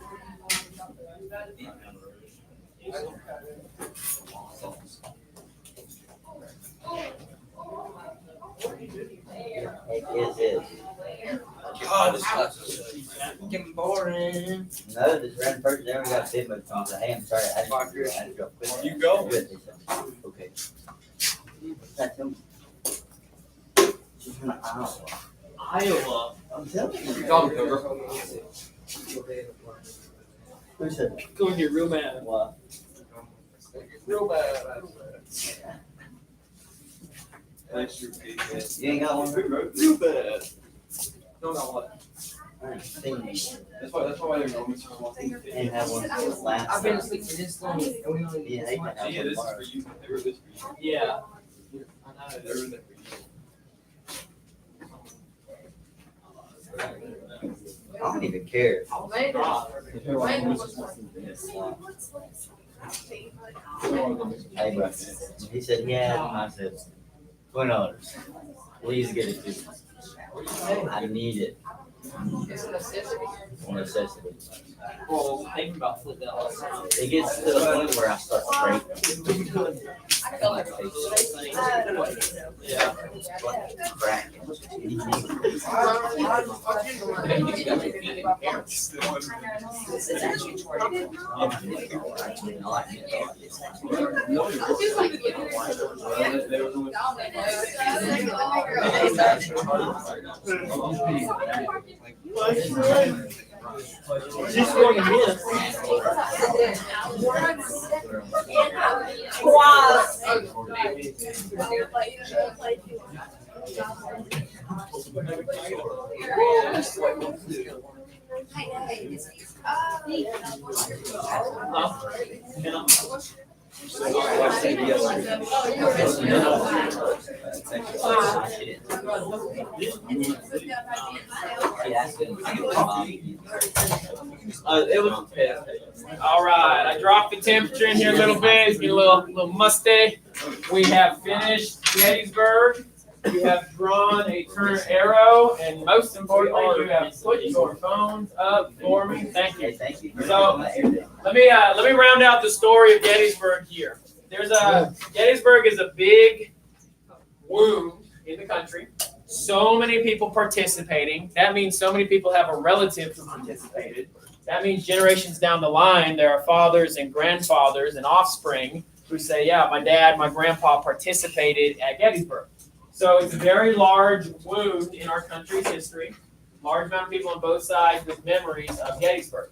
It is his. God, this class is fucking boring. No, this random person never got bit much on the ham. Sorry, I had to go quick. You go. Good, they said. Okay. That's him. She's from Iowa. Iowa. I'm telling you. You call me over. Who said that? Going here real bad. What? Real bad. Thanks, your big man. You ain't got one? Real bad. No, not what. I ain't seen you. That's why they're going so long. Ain't had one since last I've been time. asleep for this long, and we only Yeah, did they this much. can have Yeah, one this is tomorrow. for you. They were this for you. Yeah. I know. They were there for you. I don't even care. Hey, bro. He said he had, and I said, $20. Please get it to me. I need it. It's a necessity. Necessity. Well, thinking about flip that all the time. It gets to the point where I start scraping. I feel like Yeah. Cracking. it's actually charging. She's going to miss. It was bad. All right, I dropped the temperature in here a little bit. It's getting a little musty. We have finished Gettysburg. You have drawn a turn arrow, and most importantly, you have put your phones up for me. Thank you. Okay, thank you. So, let me round out the story of Gettysburg here. Gettysburg is a big wound in the country. So many people participating. That means so many people have a relative who participated. That means generations down the line, there are fathers and grandfathers and offspring who say, yeah, my dad, my grandpa participated at Gettysburg. So it's a very large wound in our country's history. Large amount of people on both sides with memories of Gettysburg.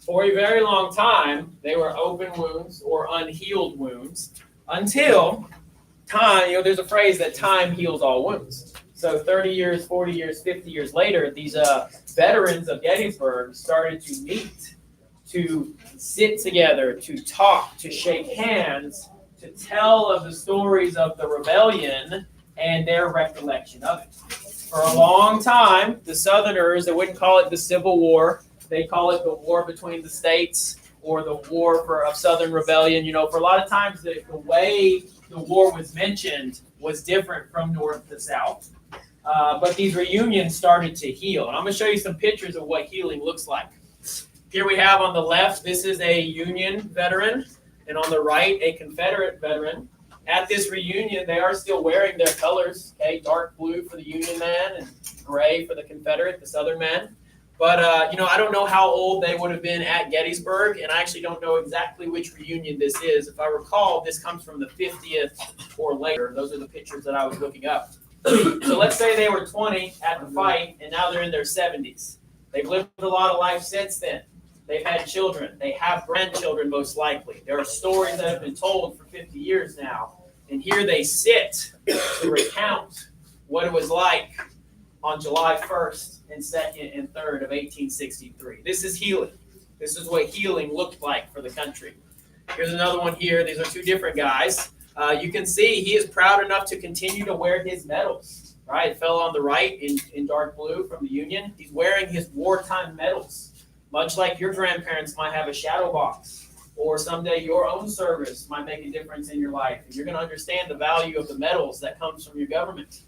For a very long time, they were open wounds or unhealed wounds until time, there's a phrase that time heals all wounds. So 30 years, 40 years, 50 years later, these veterans of Gettysburg started to meet, to sit together, to talk, to shake hands, to tell of the stories of the rebellion and their recollection of it. For a long time, the Southerners, they wouldn't call it the Civil War. They call it the war between the states or the war of Southern Rebellion. For a lot of times, the way the war was mentioned was different from north to south. But these reunions started to heal. And I'm going to show you some pictures of what healing looks like. Here we have on the left, this is a Union veteran. And on the right, a Confederate veteran. at this reunion, they are still wearing their colors, okay? Dark blue for the Union man and gray for the Confederate, the Southern man. But, I don't know how old they would have been at Gettysburg, and I actually don't know exactly which reunion this is. If I recall, this comes from the 50th or later. Those are the pictures that I was looking up. So let's say they were 20 at the fight, and now they're in their 70s. They've lived a lot of life since then. They've had children. They have grandchildren, most likely. There are stories that have been told for 50 years now. And here they sit to recount what it was like on July 1st and 2nd and 3rd of 1863. This is healing. This is what healing looked like for the country. Here's another one here. These are two different guys. You can see he is proud enough to continue to wear his medals. Right, it fell on the right in dark blue from the Union. He's wearing his wartime medals. Much like your grandparents might have a shadow box, or someday your own service might make a difference in your life. And you're going to understand the value of the medals that comes from your government.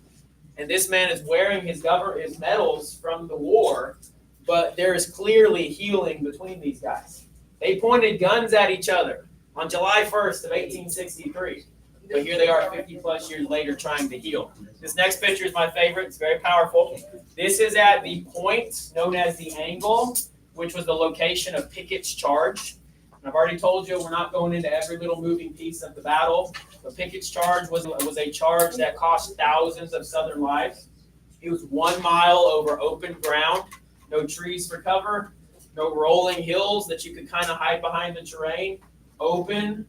And this man is wearing his medals from the war, but there is clearly healing between these guys. They pointed guns at each other on July 1st of 1863. But here they are 50 plus years later trying to heal. This next picture is my favorite. It's very powerful. This is at the point known as the Angle, which was the location of Pickett's charge. And I've already told you we're not going into every little moving piece of the battle. But Pickett's charge was a charge that cost thousands of Southern lives. It was 1 mile over open ground, no trees for cover, no rolling hills that you could kind of hide behind the terrain. Open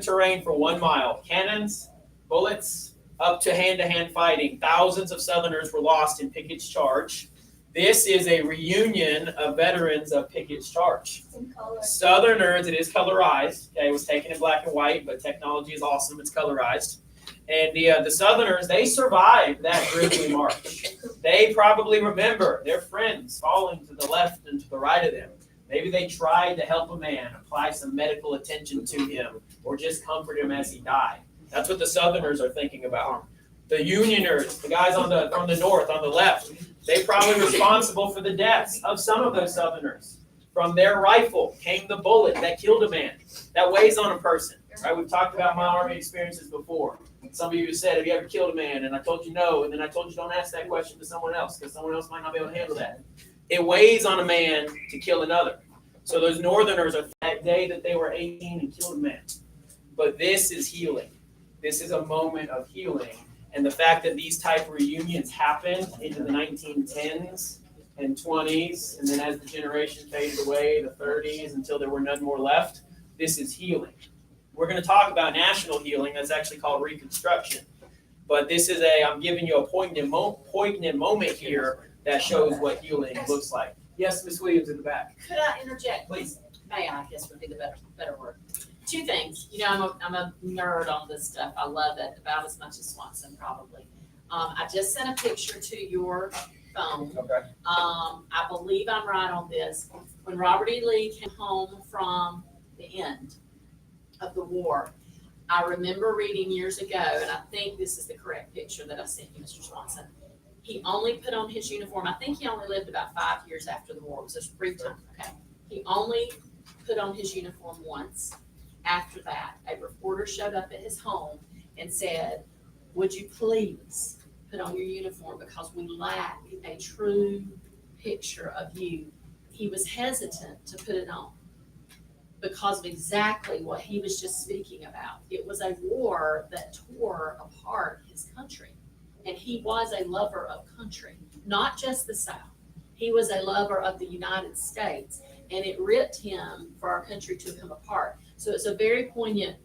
terrain for 1 mile. Cannons, bullets, up to hand-to-hand fighting. Thousands of Southerners were lost in Pickett's charge. This is a reunion of veterans of Pickett's charge. Southerners, it is colorized. Okay, it was taken in black and white, but technology is awesome. It's colorized. And the Southerners, they survived that grisly march. They probably remember their friends falling to the left and to the right of them. Maybe they tried to help a man, apply some medical attention to him, or just comfort him as he died. That's what the Southerners are thinking about. The Unioners, the guys from the north, on the left, they probably responsible for the deaths of some of those Southerners. From their rifle came the bullet that killed a man. That weighs on a person. Right? We've talked about my Army experiences before. Some of you said, have you ever killed a man? And I told you no, and then I told you don't ask that question to someone else, because someone else might not be able to handle that. It weighs on a man to kill another. So those Northerners are that day that they were 18 and killed a man. But this is healing. This is a moment of healing. And the fact that these type of reunions happened into the 1910s and 20s, and then as the generation faded away, the 30s, until there were none more left, this is healing. We're going to talk about national healing. That's actually called Reconstruction. But this is I'm giving you a poignant moment here that shows what healing looks like. Yes, Ms. Williams in the back. Could I interject? Please. May I guess would be the better word. Two things. I'm a nerd on this stuff. I love it about as much as Swanson probably. I just sent a picture to your phone. Okay. I believe I'm right on this. When Robert E. Lee came home from the end of the war, I remember reading years ago, and I think this is the correct picture that I sent you, Mr. Swanson. He only put on his uniform. I think he only lived about 5 years after the war. It was a brief time. Okay. He only put on his uniform once. After that, a reporter showed up at his home and said, would you please put on your uniform because we lack a true picture of you. He was hesitant to put it on because of exactly what he was just speaking about. It was a war that tore apart his country. And he was a lover of country, not just the South. He was a lover of the United States, and it ripped him for our country to come apart. So it's a very poignant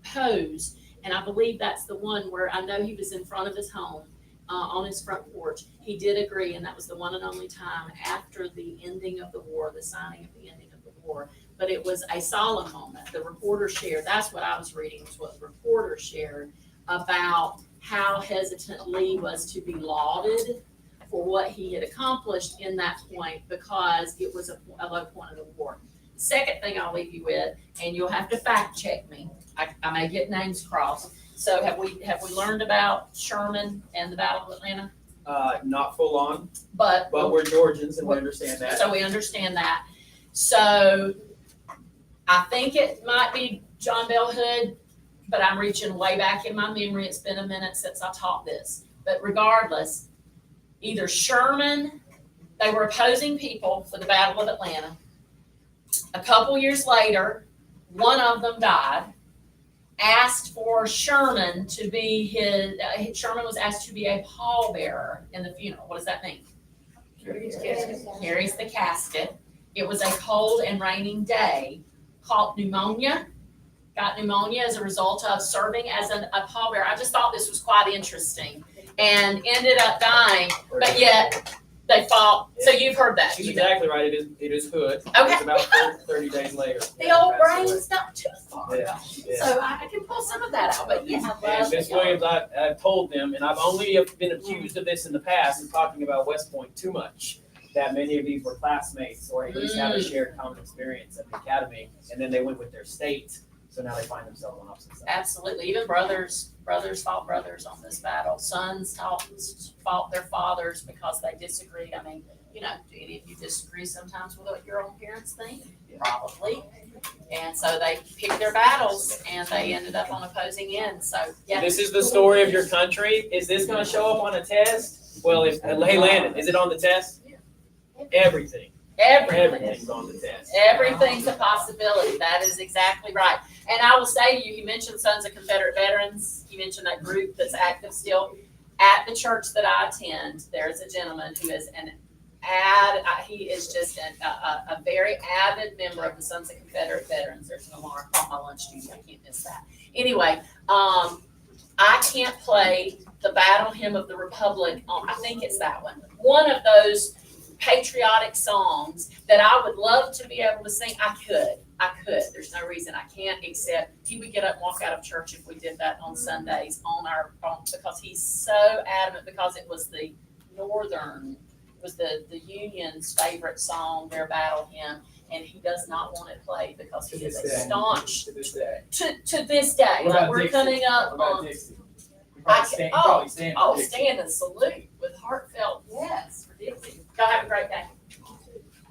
pose, and I believe that's the one where I know he was in front of his home on his front porch. He did agree, and that was the one and only time after the ending of the war, the signing of the ending of the war. But it was a solemn moment. The reporter shared, that's what I was reading, was what the reporter shared about how hesitant Lee was to be lauded for what he had accomplished in that point because it was a low point of the war. The second thing I'll leave you with, and you'll have to fact check me. I may get names crossed. So have we learned about Sherman and the Battle of Atlanta? Not full on, But we're Georgians and we understand that. So we understand that. So I think it might be John Bell Hood but I'm reaching way back in my memory. It's been a minute since I taught this. But regardless, either Sherman, they were opposing people for the Battle of Atlanta. A couple years later, one of them died, asked for Sherman to be Sherman was asked to be a pallbearer in the funeral. What does that mean? Carries the casket. It was a cold and raining day. Caught pneumonia, got pneumonia as a result of serving as a pallbearer. I just thought this was quite interesting and ended up dying, but yet they fought. So you've heard that. She's exactly right. It is Hood. Okay. It's about 30 days later. The old brain's not too far. Yeah. So I can pull some of that out, but yeah, I And love Miss it. Williams, I've told them, and I've only been accused of this in the past, of talking about West Point too much, that many of these were classmates or at least had a shared common experience at the academy, and then they went with their state, so now they find themselves on opposite sides. Absolutely. Even brothers fought brothers on this battle. Sons fought their fathers because they disagreed. I mean, do any of you disagree sometimes with what your own parents think? Probably. And so they picked their battles and they ended up on opposing ends. So, yeah. This is the story of your country. Is this going to show up on a test? Well, hey, Landon, is it on the test? Everything. Everything's on the test. Everything's a possibility. That is exactly right. And I will say to you, you mentioned Sons of Confederate Veterans. You mentioned that group that's active still. At the church that I attend, there's a gentleman who is he is just a very avid member of the Sons of Confederate Veterans. There's no more. I caught my lunch duty. I can't miss that. Anyway, I can't play the Battle Hymn of the Republic on, I think it's that one. One of those patriotic songs that I would love to be able to sing. I could. There's no reason I can't, except he would get up and walk out of church if we did that on Sundays because he's so adamant, because it was the Union's favorite song, their battle hymn, and he does not want it played because he is a staunch To this day. to this day. What Like about we're Dixie? coming up What about on Dixie? You I probably can- stand oh for Dixie. stand and salute with heartfelt yes for Dixie. Y'all have a great day.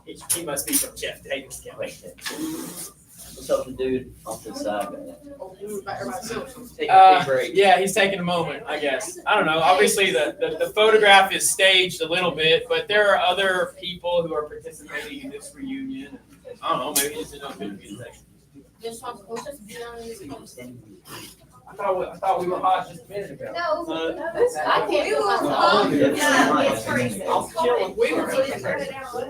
He must be from Jeff Davis County. What's up, the dude off to the side? Take a big break. Yeah, he's taking a moment, I guess. I don't know. Obviously, the photograph is staged a little bit, but there are other people who are participating in this reunion. I don't know, maybe it's another interview section. I thought we were hot just a minute ago. I can't feel Oh, myself. I'll chill with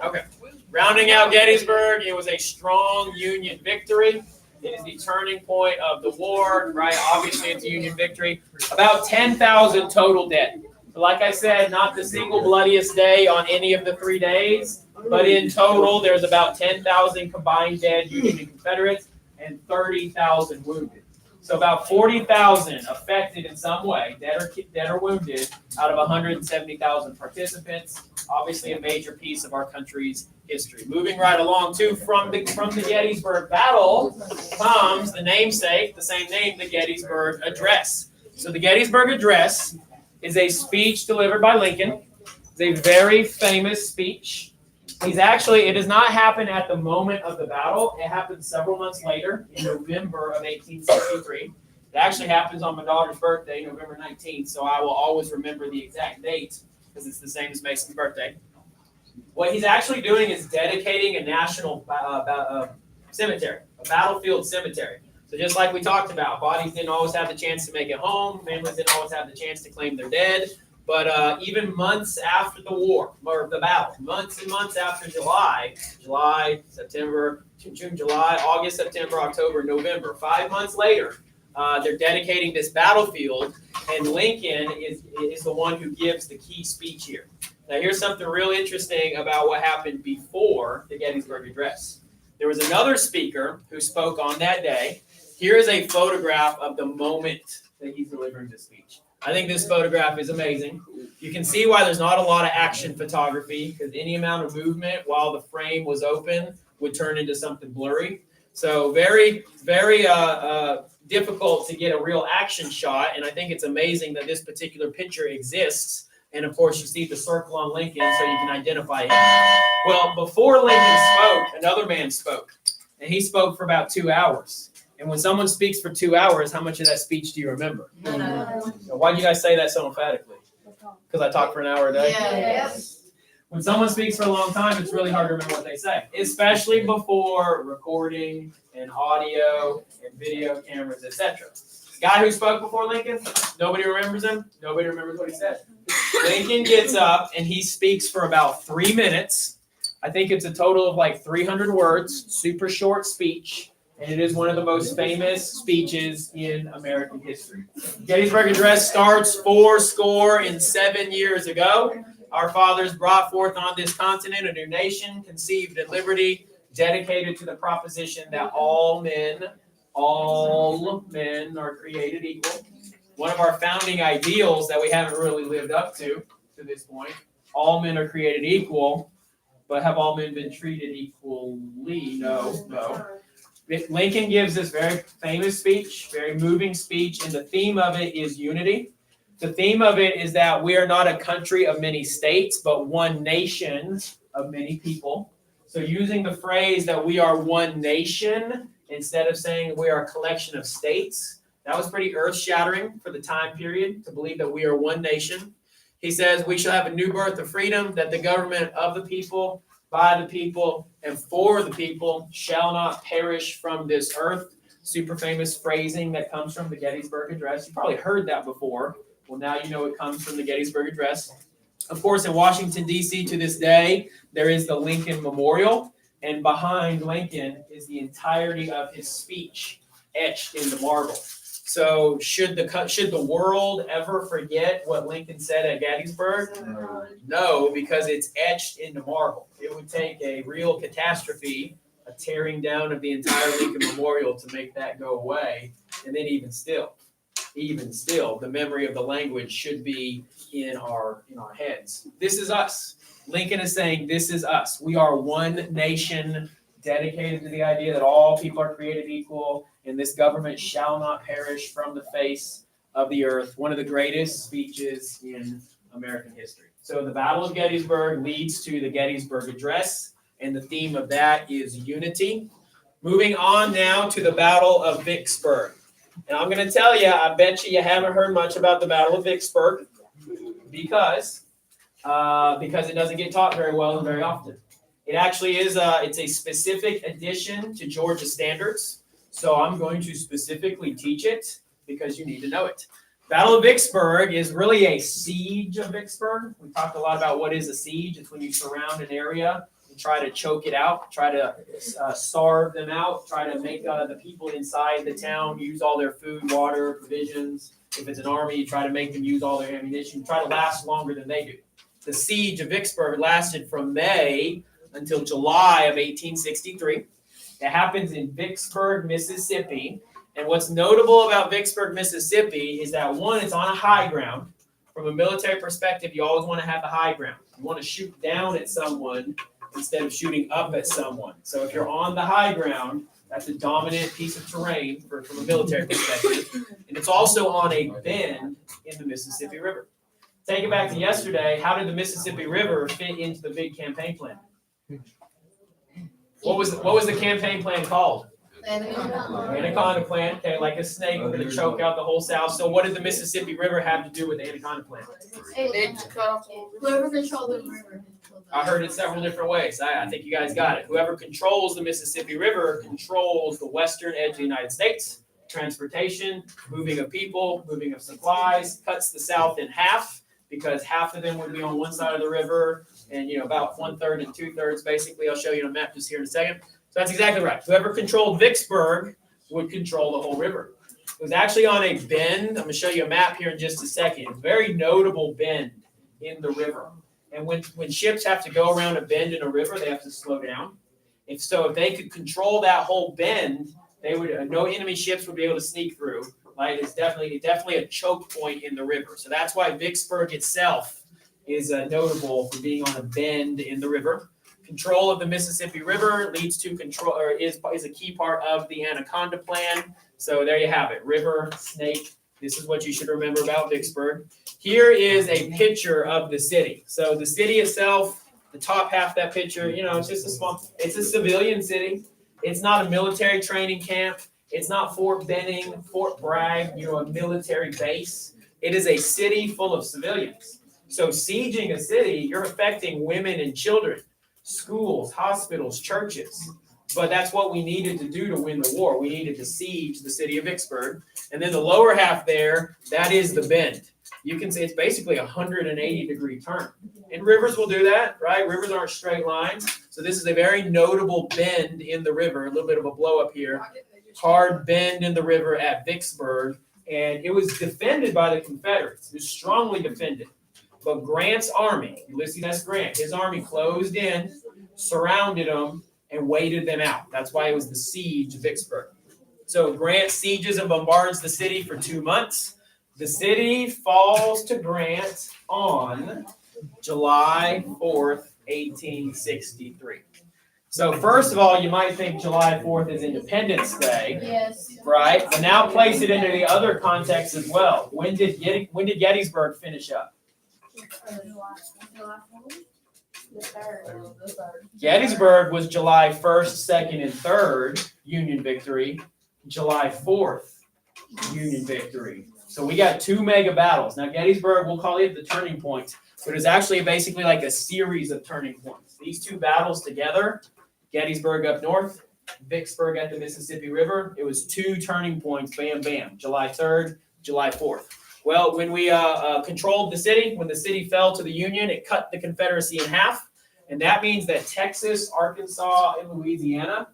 Okay. Rounding out Gettysburg, it was a strong Union victory. It is the turning point of the war, right? Obviously, it's a Union victory. About 10,000 total dead. Like I said, not the single bloodiest day on any of the 3 days, but in total, there's about 10,000 combined dead Union and Confederates and 30,000 wounded. So about 40,000 affected in some way, dead or wounded, out of 170,000 participants. Obviously, a major piece of our country's history. Moving right along, too, from the Gettysburg Battle comes the namesake, the same name, the Gettysburg Address. So the Gettysburg Address is a speech delivered by Lincoln. It's a very famous speech. It does not happen at the moment of the battle. It happens several months later in November of 1863. It actually happens on my daughter's birthday, November 19th, so I will always remember the exact date because it's the same as Mason's birthday. What he's actually doing is dedicating a national cemetery, a battlefield cemetery. So just like we talked about, bodies didn't always have the chance to make it home, families didn't always have the chance to claim their dead. But even months after the war, or the battle, months and months after July, September, June, July, August, September, October, November, 5 months later, they're dedicating this battlefield, and Lincoln is the one who gives the key speech here. Now, here's something real interesting about what happened before the Gettysburg Address. There was another speaker who spoke on that day. Here is a photograph of the moment that he's delivering the speech. I think this photograph is amazing. You can see why there's not a lot of action photography, because any amount of movement while the frame was open would turn into something blurry. So very, very difficult to get a real action shot. And I think it's amazing that this particular picture exists. And of course, you see the circle on Lincoln so you can identify him. Well, before Lincoln spoke, another man spoke. And he spoke for about 2 hours. And when someone speaks for 2 hours, how much of that speech do you remember? Why do you guys say that so emphatically? Because I talk for an hour a day? Yes. When someone speaks for a long time, it's really hard to remember what they say, especially before recording and audio and video cameras, etc. Guy who spoke before Lincoln, nobody remembers him. Nobody remembers what he said. Lincoln gets up and he speaks for about 3 minutes. I think it's a total of like 300 words, super short speech, and it is one of the most famous speeches in American history. Gettysburg Address starts 7 years ago. Our fathers brought forth on this continent a new nation, conceived in liberty, dedicated to the proposition that all men are created equal. One of our founding ideals that we haven't really lived up to this point. All men are created equal, but have all men been treated equally? No. Lincoln gives this very famous speech, very moving speech, and the theme of it is unity. The theme of it is that we are not a country of many states, but one nation of many people. So using the phrase that we are one nation, instead of saying we are a collection of states, that was pretty earth-shattering for the time period to believe that we are one nation. He says we shall have a new birth of freedom, that the government of the people, by the people, and for the people shall not perish from this earth. Super famous phrasing that comes from the Gettysburg Address. You probably heard that before. Well, now you know it comes from the Gettysburg Address. Of course, in Washington, D.C. to this day, there is the Lincoln Memorial. And behind Lincoln is the entirety of his speech etched into marble. So should the world ever forget what Lincoln said at Gettysburg? No, because it's etched into marble. It would take a real catastrophe, a tearing down of the entire Lincoln Memorial to make that go away. And then even still, the memory of the language should be in our heads. This is us. Lincoln is saying, this is us. We are one nation dedicated to the idea that all people are created equal, and this government shall not perish from the face of the earth. One of the greatest speeches in American history. So the Battle of Gettysburg leads to the Gettysburg Address, and the theme of that is unity. Moving on now to the Battle of Vicksburg. And I'm going to tell you, I bet you haven't heard much about the Battle of Vicksburg because it doesn't get taught very well and very often. It actually is it's a specific addition to Georgia standards. So I'm going to specifically teach it because you need to know it. Battle of Vicksburg is really a siege of Vicksburg. We talked a lot about what is a siege. It's when you surround an area and try to choke it out, try to starve them out, try to make the people inside the town use all their food, water, provisions. If it's an army, you try to make them use all their ammunition, try to last longer than they do. The siege of Vicksburg lasted from May until July of 1863. It happens in Vicksburg, Mississippi. And what's notable about Vicksburg, Mississippi is that, one, it's on a high ground. From a military perspective, you always want to have the high ground. You want to shoot down at someone instead of shooting up at someone. So if you're on the high ground, that's a dominant piece of terrain from a military perspective. And it's also on a bend in the Mississippi River. Take it back to yesterday. How did the Mississippi River fit into the big campaign plan? What was the campaign plan called? Anaconda Plan. Okay, like a snake, we're going to choke out the whole South. So what did the Mississippi River have to do with the Anaconda Plan? Whoever controlled the river. I heard it several different ways. I think you guys got it. Whoever controls the Mississippi River controls the western edge of the United States. Transportation, moving of people, moving of supplies, cuts the South in half because half of them would be on one side of the river and about 1/3 and 2/3 basically. I'll show you on a map just here in a second. So that's exactly right. Whoever controlled Vicksburg would control the whole river. It was actually on a bend. I'm going to show you a map here in just a second. A very notable bend in the river. And when ships have to go around a bend in a river, they have to slow down. If they could control that whole bend, they would no enemy ships would be able to sneak through. Right? It's definitely a choke point in the river. So that's why Vicksburg itself is notable for being on a bend in the river. Control of the Mississippi River leads to control, or is a key part of the Anaconda Plan. So there you have it. River, snake. This is what you should remember about Vicksburg. Here is a picture of the city. So the city itself, the top half of that picture, it's just it's a civilian city. It's not a military training camp. It's not Fort Benning, Fort Bragg, a military base. It is a city full of civilians. So sieging a city, you're affecting women and children, schools, hospitals, churches. But that's what we needed to do to win the war. We needed to siege the city of Vicksburg. And then the lower half there, that is the bend. You can see it's basically a 180-degree turn. And rivers will do that, right? Rivers aren't straight lines. So this is a very notable bend in the river, a little bit of a blow up here. Hard bend in the river at Vicksburg. And it was defended by the Confederates. It was strongly defended. But Grant's army, Ulysses S. Grant, his army closed in, surrounded them, and waited them out. That's why it was the siege of Vicksburg. So Grant sieges and bombards the city for 2 months. The city falls to Grant on July 4th, 1863. So first of all, you might think July 4th is Independence Day, Yes. right? But now place it into the other context as well. When did Gettysburg finish up? Gettysburg was July 1st, 2nd, and 3rd Union victory. July 4th Union victory. So we got 2 mega battles. Now Gettysburg, we'll call it the turning point, but it's actually basically like a series of turning points. These 2 battles together, Gettysburg up north, Vicksburg at the Mississippi River, it was 2 turning points, bam, bam, July 3rd, July 4th. Well, when we controlled the city, when the city fell to the Union, it cut the Confederacy in half. And that means that Texas, Arkansas, and Louisiana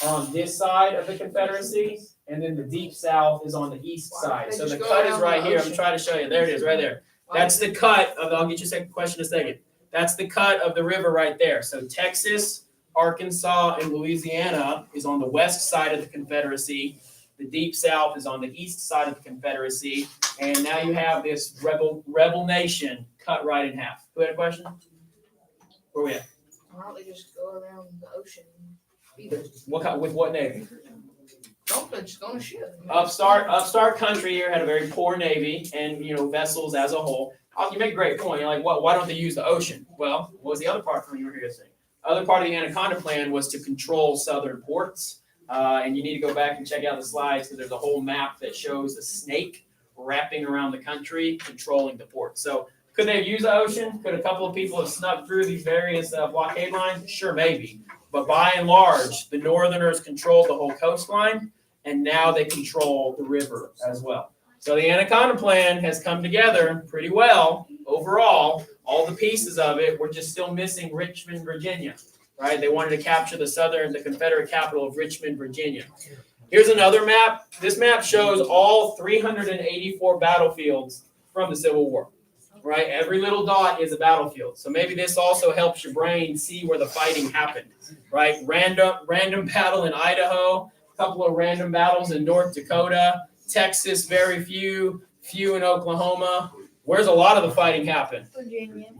are on this side of the Confederacy. And then the Deep South is on the east side. So the cut is right here. I'm trying to show you. There it is, right there. That's the cut of, I'll get your second question in a second. That's the cut of the river right there. So Texas, Arkansas, and Louisiana is on the west side of the Confederacy. The Deep South is on the east side of the Confederacy. And now you have this rebel nation cut right in half. Who had a question? Where we at? Why don't they just go around the ocean? With what navy? Something just on a ship. Upstart country here had a very poor navy and, vessels as a whole. You make a great point. You're like, why don't they use the ocean? Well, what was the other part from you were here to say? Other part of the Anaconda Plan was to control southern ports. And you need to go back and check out the slides because there's a whole map that shows a snake wrapping around the country, controlling the port. So could they have used the ocean? Could a couple of people have snuck through these various blockade lines? Sure, maybe. But by and large, the Northerners controlled the whole coastline, and now they control the river as well. So the Anaconda Plan has come together pretty well overall. All the pieces of it, we're just still missing Richmond, Virginia, right? They wanted to capture the Confederate capital of Richmond, Virginia. Here's another map. This map shows all 384 battlefields from the Civil War, right? Every little dot is a battlefield. So maybe this also helps your brain see where the fighting happened, right? Random battle in Idaho, a couple of random battles in North Dakota, Texas, very few in Oklahoma. Where's a lot of the fighting happen?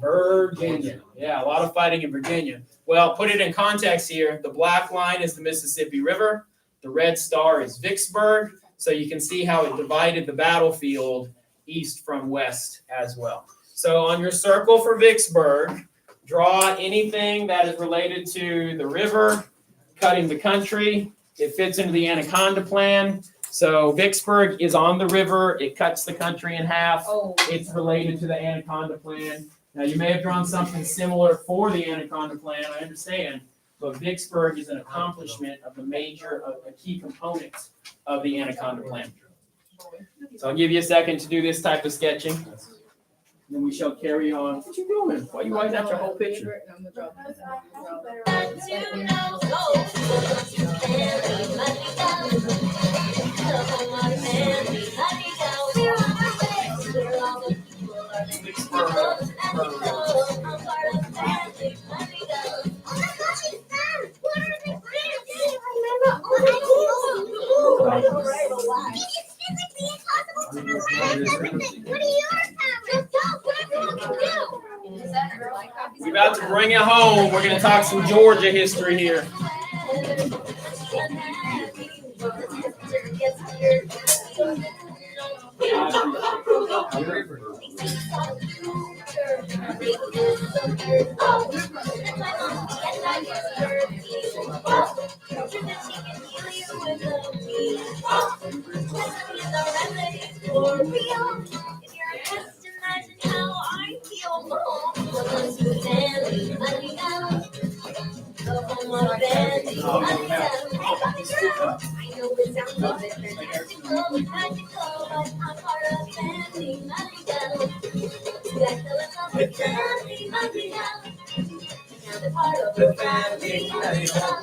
Virginia. Yeah, a lot of fighting in Virginia. Well, put it in context here. The black line is the Mississippi River. The red star is Vicksburg. So you can see how it divided the battlefield east from west as well. So on your circle for Vicksburg, draw anything that is related to the river, cutting the country. It fits into the Anaconda Plan. So Vicksburg is on the river. It cuts the country in half. It's related to the Anaconda Plan. Now, you may have drawn something similar for the Anaconda Plan, I understand, but Vicksburg is an accomplishment of a key component of the Anaconda Plan. So I'll give you a second to do this type of sketching. And then we shall carry on. What you doing? Why you whiting out your whole picture? We're about to bring it home. We're going to talk some Georgia history here. money is a remedy for real. If you're a guest, imagine how I feel. Welcome to Dandy Money Down. The home of Dandy Money Down. Hey, Bobby girl. I know it sounds a bit fantastical, but I'm part of Dandy Money Down. That's the love of Dandy Money Down. Now the part of the family Money Down.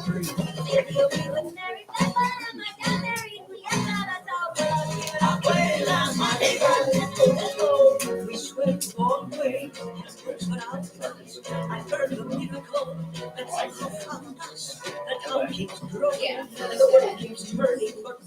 If you'll be with Mary, that's why I'm like that Mary. We are not a dog, but I'll give it up. Where is Money Down? Let's go. We swept all the way, but I've heard the miracle that's found us. That love keeps growing, and the world keeps turning. But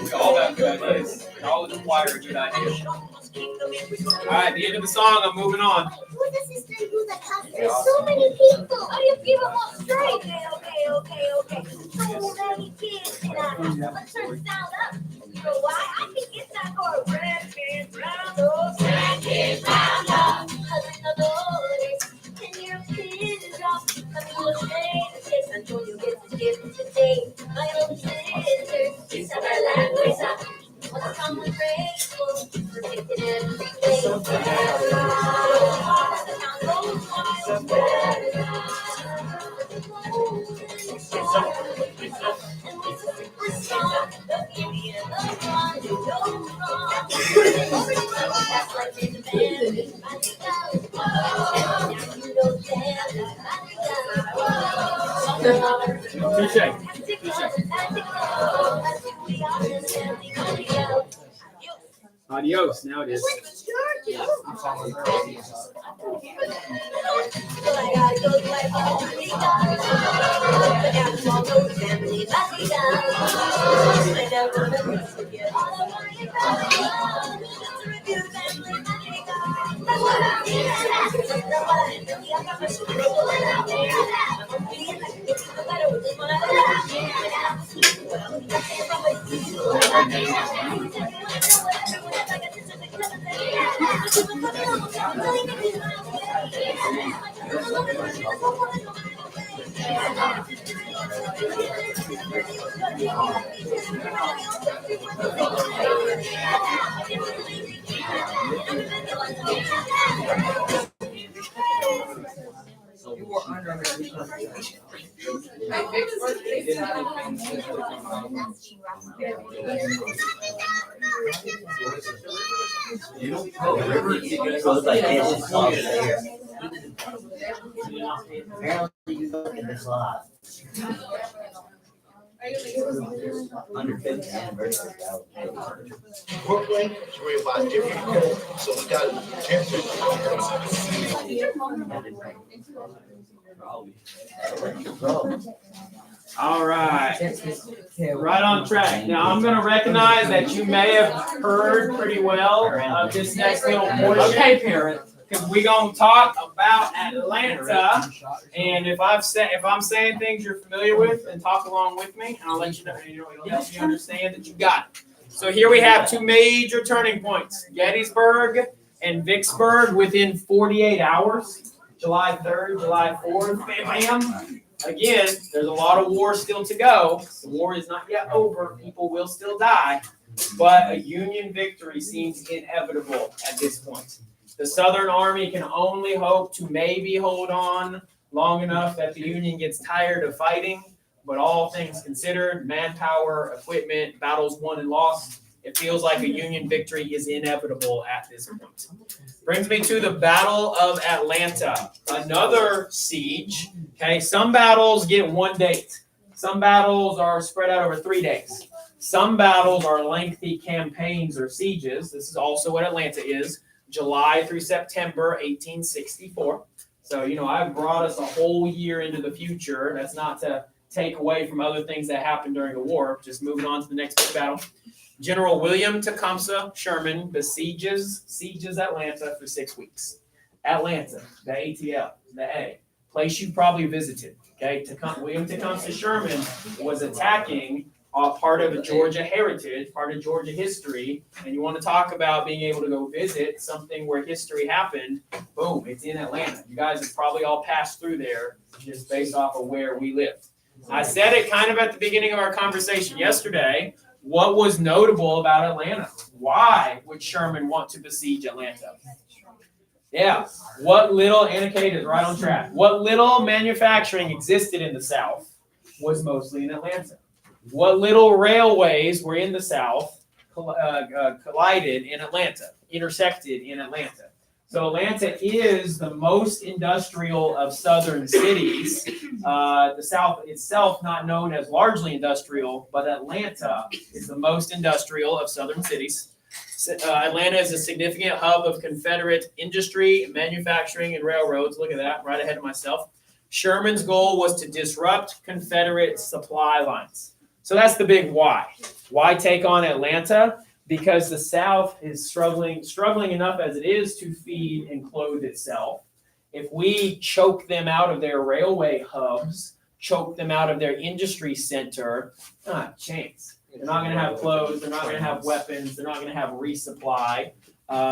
We all have good ideas. We all acquire good ideas. All right, the end of the song. I'm moving on. Who's the sister? Who's the cousin? There's so many people. How do you keep them all straight? Okay. So many kids, and let's turn the sound up. You know why? I think it's not for red kids round up. Red kids round up. Cousin of the can your pin drop? I'm gonna say the kids until you get the gift today. My own sister, she's a bella risa. What's wrong with grateful? Protected every day. So Adios. Now it is. So it's like this, it's all there. Apparently you look at this lot. Under 50th anniversary. Brooklyn, it's really about different. So we got All right. Right on track. Now I'm going to recognize that you may have heard pretty well of this next little portion. Okay, parent. Because we're going to talk about Atlanta, and if I'm saying things you're familiar with, then talk along with me, and I'll let you know. It'll help you understand that you got it. So here we have two major turning points: Gettysburg and Vicksburg within 48 hours. July 3rd, July 4th, bam. Again, there's a lot of war still to go. The war is not yet over. People will still die, but a Union victory seems inevitable at this point. The Southern Army can only hope to maybe hold on long enough that the Union gets tired of fighting, but all things considered, manpower, equipment, battles won and lost, it feels like a Union victory is inevitable at this point. Brings me to the Battle of Atlanta, another siege. Okay, some battles get one date. Some battles are spread out over 3 days. Some battles are lengthy campaigns or sieges. This is also what Atlanta is. July through September 1864. So, I brought us a whole year into the future. That's not to take away from other things that happened during the war. Just moving on to the next big battle. General William Tecumseh Sherman sieges Atlanta for 6 weeks. Atlanta, the ATL, the A, place you probably visited. Okay, William Tecumseh Sherman was attacking part of a Georgia heritage, part of Georgia history, and you want to talk about being able to go visit something where history happened, boom, it's in Atlanta. You guys have probably all passed through there just based off of where we live. I said it kind of at the beginning of our conversation yesterday. What was notable about Atlanta? Why would Sherman want to besiege Atlanta? Yeah, what little, Anna Kate is right on track. What little manufacturing existed in the South was mostly in Atlanta. What little railways were in the South collided in Atlanta, intersected in Atlanta. So Atlanta is the most industrial of southern cities. The South itself not known as largely industrial, but Atlanta is the most industrial of southern cities. Atlanta is a significant hub of Confederate industry, manufacturing, and railroads. Look at that, right ahead of myself. Sherman's goal was to disrupt Confederate supply lines. So that's the big why. Why take on Atlanta? Because the South is struggling enough as it is to feed and clothe itself. If we choke them out of their railway hubs, choke them out of their industry center, not a chance. They're not going to have clothes. They're not going to have weapons. They're not going to have resupply.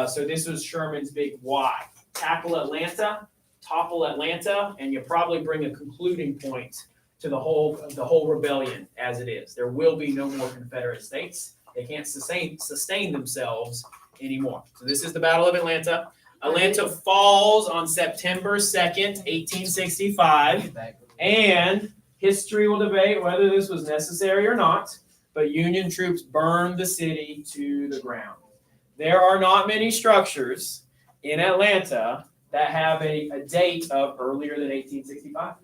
So this was Sherman's big why. Tackle Atlanta, topple Atlanta, and you probably bring a concluding point to the whole rebellion as it is. There will be no more Confederate states. They can't sustain themselves anymore. So this is the Battle of Atlanta. Atlanta falls on September 2nd, 1865, and history will debate whether this was necessary or not, but Union troops burned the city to the ground. There are not many structures in Atlanta that have a date of earlier than 1865.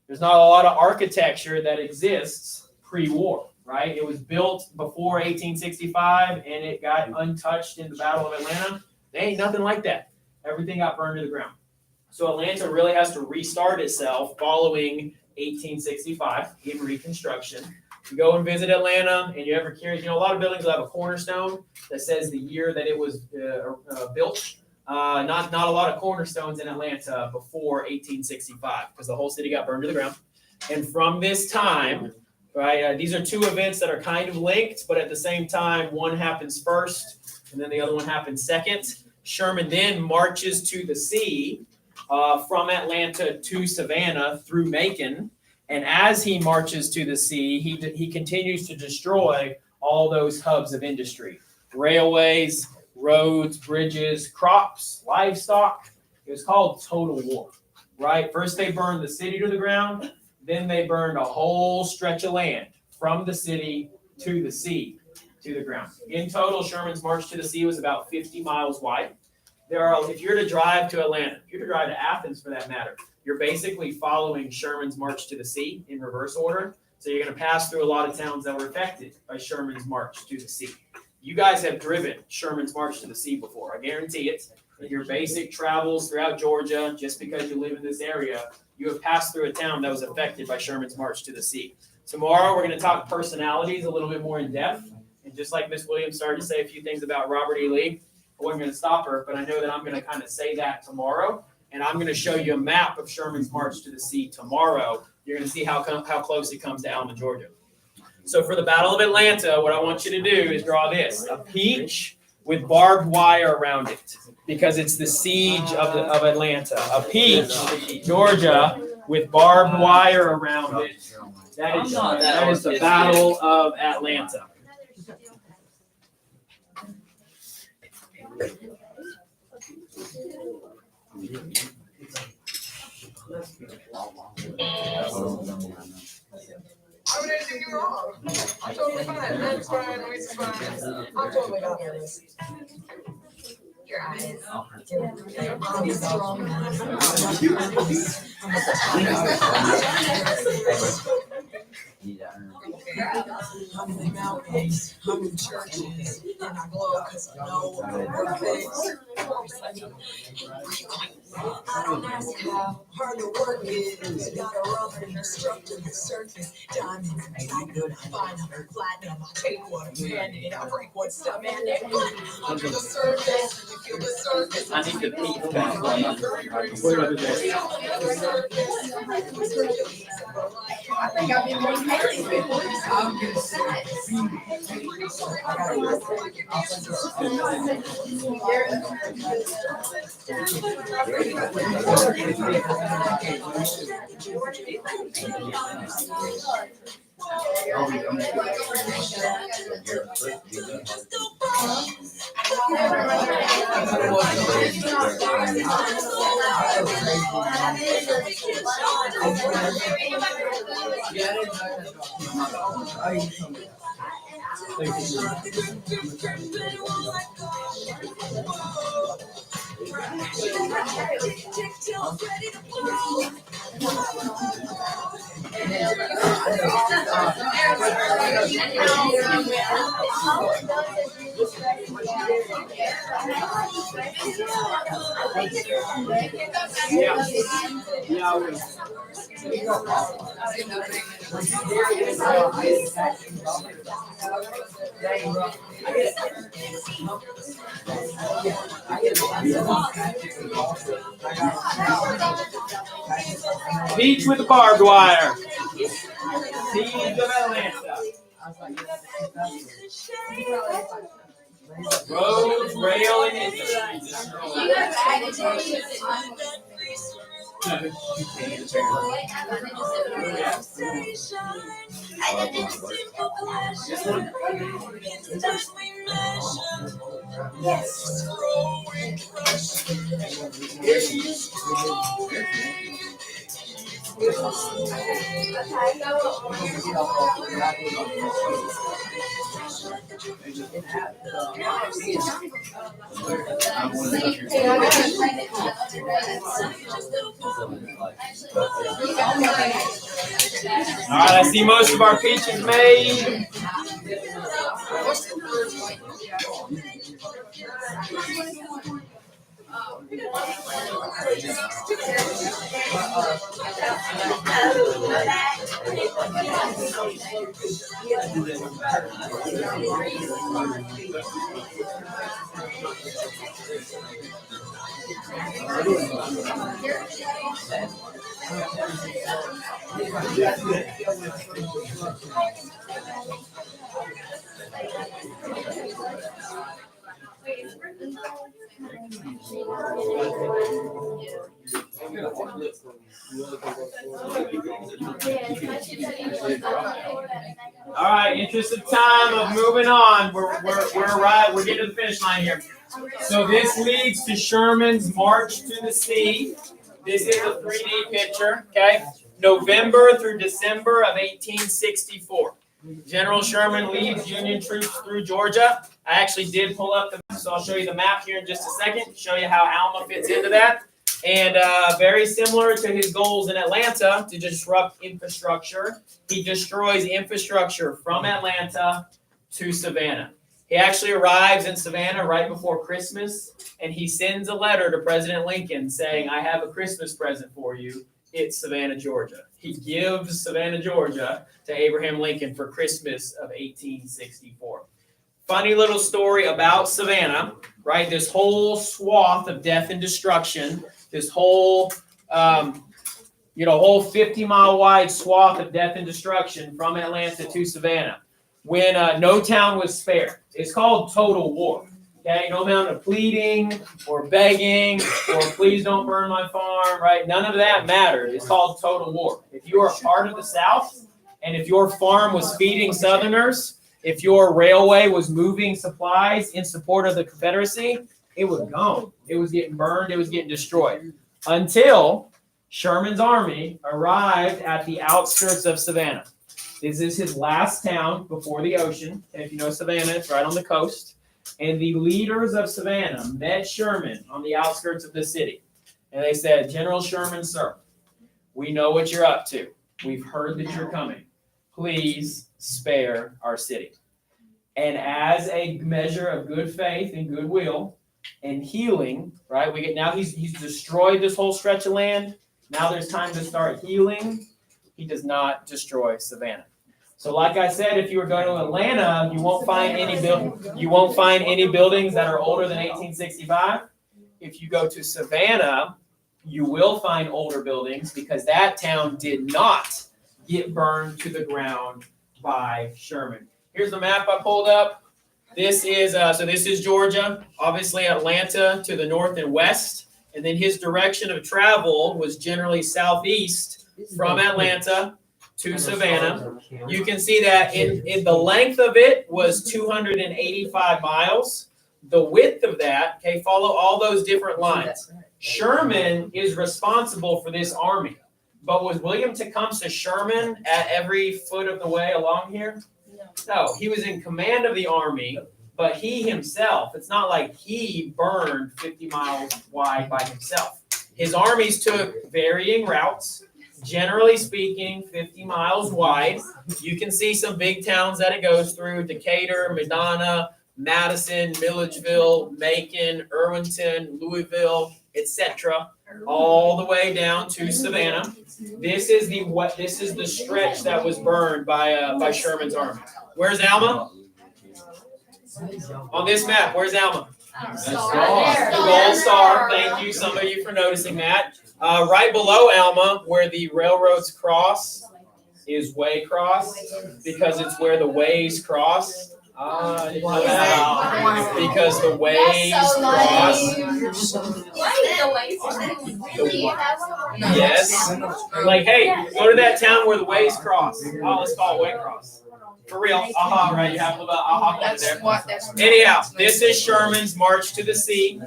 There's not a lot of architecture that exists pre-war. Right? It was built before 1865 and it got untouched in the Battle of Atlanta. There ain't nothing like that. Everything got burned to the ground. So Atlanta really has to restart itself following 1865 in Reconstruction. You go and visit Atlanta and you ever curious, a lot of buildings will have a cornerstone that says the year that it was built. Not a lot of cornerstones in Atlanta before 1865 because the whole city got burned to the ground. And from this time, right, these are two events that are kind of linked, but at the same time, one happens first and then the other one happens second. Sherman then marches to the sea from Atlanta to Savannah through Macon. And as he marches to the sea, he continues to destroy all those hubs of industry. Railways, roads, bridges, crops, livestock. It was called total war, right? First they burned the city to the ground. Then they burned a whole stretch of land from the city to the sea to the ground. In total, Sherman's march to the sea was about 50 miles wide. If you're to drive to Atlanta, if you're to drive to Athens for that matter, you're basically following Sherman's march to the sea in reverse order. So you're going to pass through a lot of towns that were affected by Sherman's march to the sea. You guys have driven Sherman's march to the sea before. I guarantee it. In your basic travels throughout Georgia, just because you live in this area, you have passed through a town that was affected by Sherman's march to the sea. Tomorrow, we're going to talk personalities a little bit more in depth. And just like Miss Williams started to say a few things about Robert E. Lee, I wasn't going to stop her, but I know that I'm going to kind of say that tomorrow. And I'm going to show you a map of Sherman's march to the sea tomorrow. You're going to see how close it comes to Alma, Georgia. So for the Battle of Atlanta, what I want you to do is draw this, a peach with barbed wire around it, because it's the siege of Atlanta. A peach, Georgia, with barbed wire around it. That is the Battle of Atlanta. Why would I do you wrong? I'm totally fine. That's fine. Luis is fine. I'm totally got this. Your eyes. I'll be strong. I'm in the mountains, I'm in churches, and I glow because I know what things. I don't ask how hard the work is. Got a rough and destructive surface. Diamonds and good, fine, I'm platinum. I take what I'm handed, I break what's demanded. Under the surface, you feel the surface. I need to peek back. I think I've been one Haley before. Beach with the barbed wire. Siege of Atlanta. Roads, rail, and all right, I see most of our peaches made. All right, interest of time of moving on. We're getting to the finish line here. So this leads to Sherman's March to the Sea. This is a 3D picture, okay? November through December of 1864. General Sherman leads Union troops through Georgia. I actually did pull up the map, so I'll show you the map here in just a second, show you how Alma fits into that. And very similar to his goals in Atlanta to disrupt infrastructure, he destroys infrastructure from Atlanta to Savannah. He actually arrives in Savannah right before Christmas, and he sends a letter to President Lincoln saying, I have a Christmas present for you. It's Savannah, Georgia. He gives Savannah, Georgia to Abraham Lincoln for Christmas of 1864. Funny little story about Savannah, right? This whole swath of death and destruction, this whole, whole 50-mile wide swath of death and destruction from Atlanta to Savannah, when no town was spared. It's called total war. Okay, no amount of pleading or begging or please don't burn my farm, right? None of that mattered. It's called total war. If you were a part of the South and if your farm was feeding Southerners, if your railway was moving supplies in support of the Confederacy, it was gone. It was getting burned. It was getting destroyed until Sherman's army arrived at the outskirts of Savannah. This is his last town before the ocean. And if you know Savannah, it's right on the coast. And the leaders of Savannah met Sherman on the outskirts of the city. And they said, General Sherman, sir, we know what you're up to. We've heard that you're coming. Please spare our city. And as a measure of good faith and goodwill and healing, right? Now he's destroyed this whole stretch of land. Now there's time to start healing. He does not destroy Savannah. So like I said, if you were going to Atlanta, you won't find any buildings that are older than 1865. If you go to Savannah, you will find older buildings because that town did not get burned to the ground by Sherman. Here's the map I pulled up. This is Georgia, obviously Atlanta to the north and west, and then his direction of travel was generally southeast from Atlanta to Savannah. You can see that in the length of it was 285 miles. The width of that, okay, follow all those different lines. Sherman is responsible for this army. But was William Tecumseh Sherman at every foot of the way along here? No, he was in command of the army, but he himself, it's not like he burned 50 miles wide by himself. His armies took varying routes, generally speaking, 50 miles wide. You can see some big towns that it goes through: Decatur, Medina, Madison, Milledgeville, Macon, Irwinton, Louisville, etc., all the way down to Savannah. This is the stretch that was burned by Sherman's army. Where's Alma? On this map, where's Alma? The gold star. Thank you, some of you, for noticing that. Right below Alma, where the railroads cross, is Waycross, because it's where the ways cross. I didn't know that. Because the ways cross. Yes. Like, hey, go to that town where the ways cross. Oh, let's call it Waycross. For real. Aha, right. You have a little aha point there. Anyhow, this is Sherman's march to the sea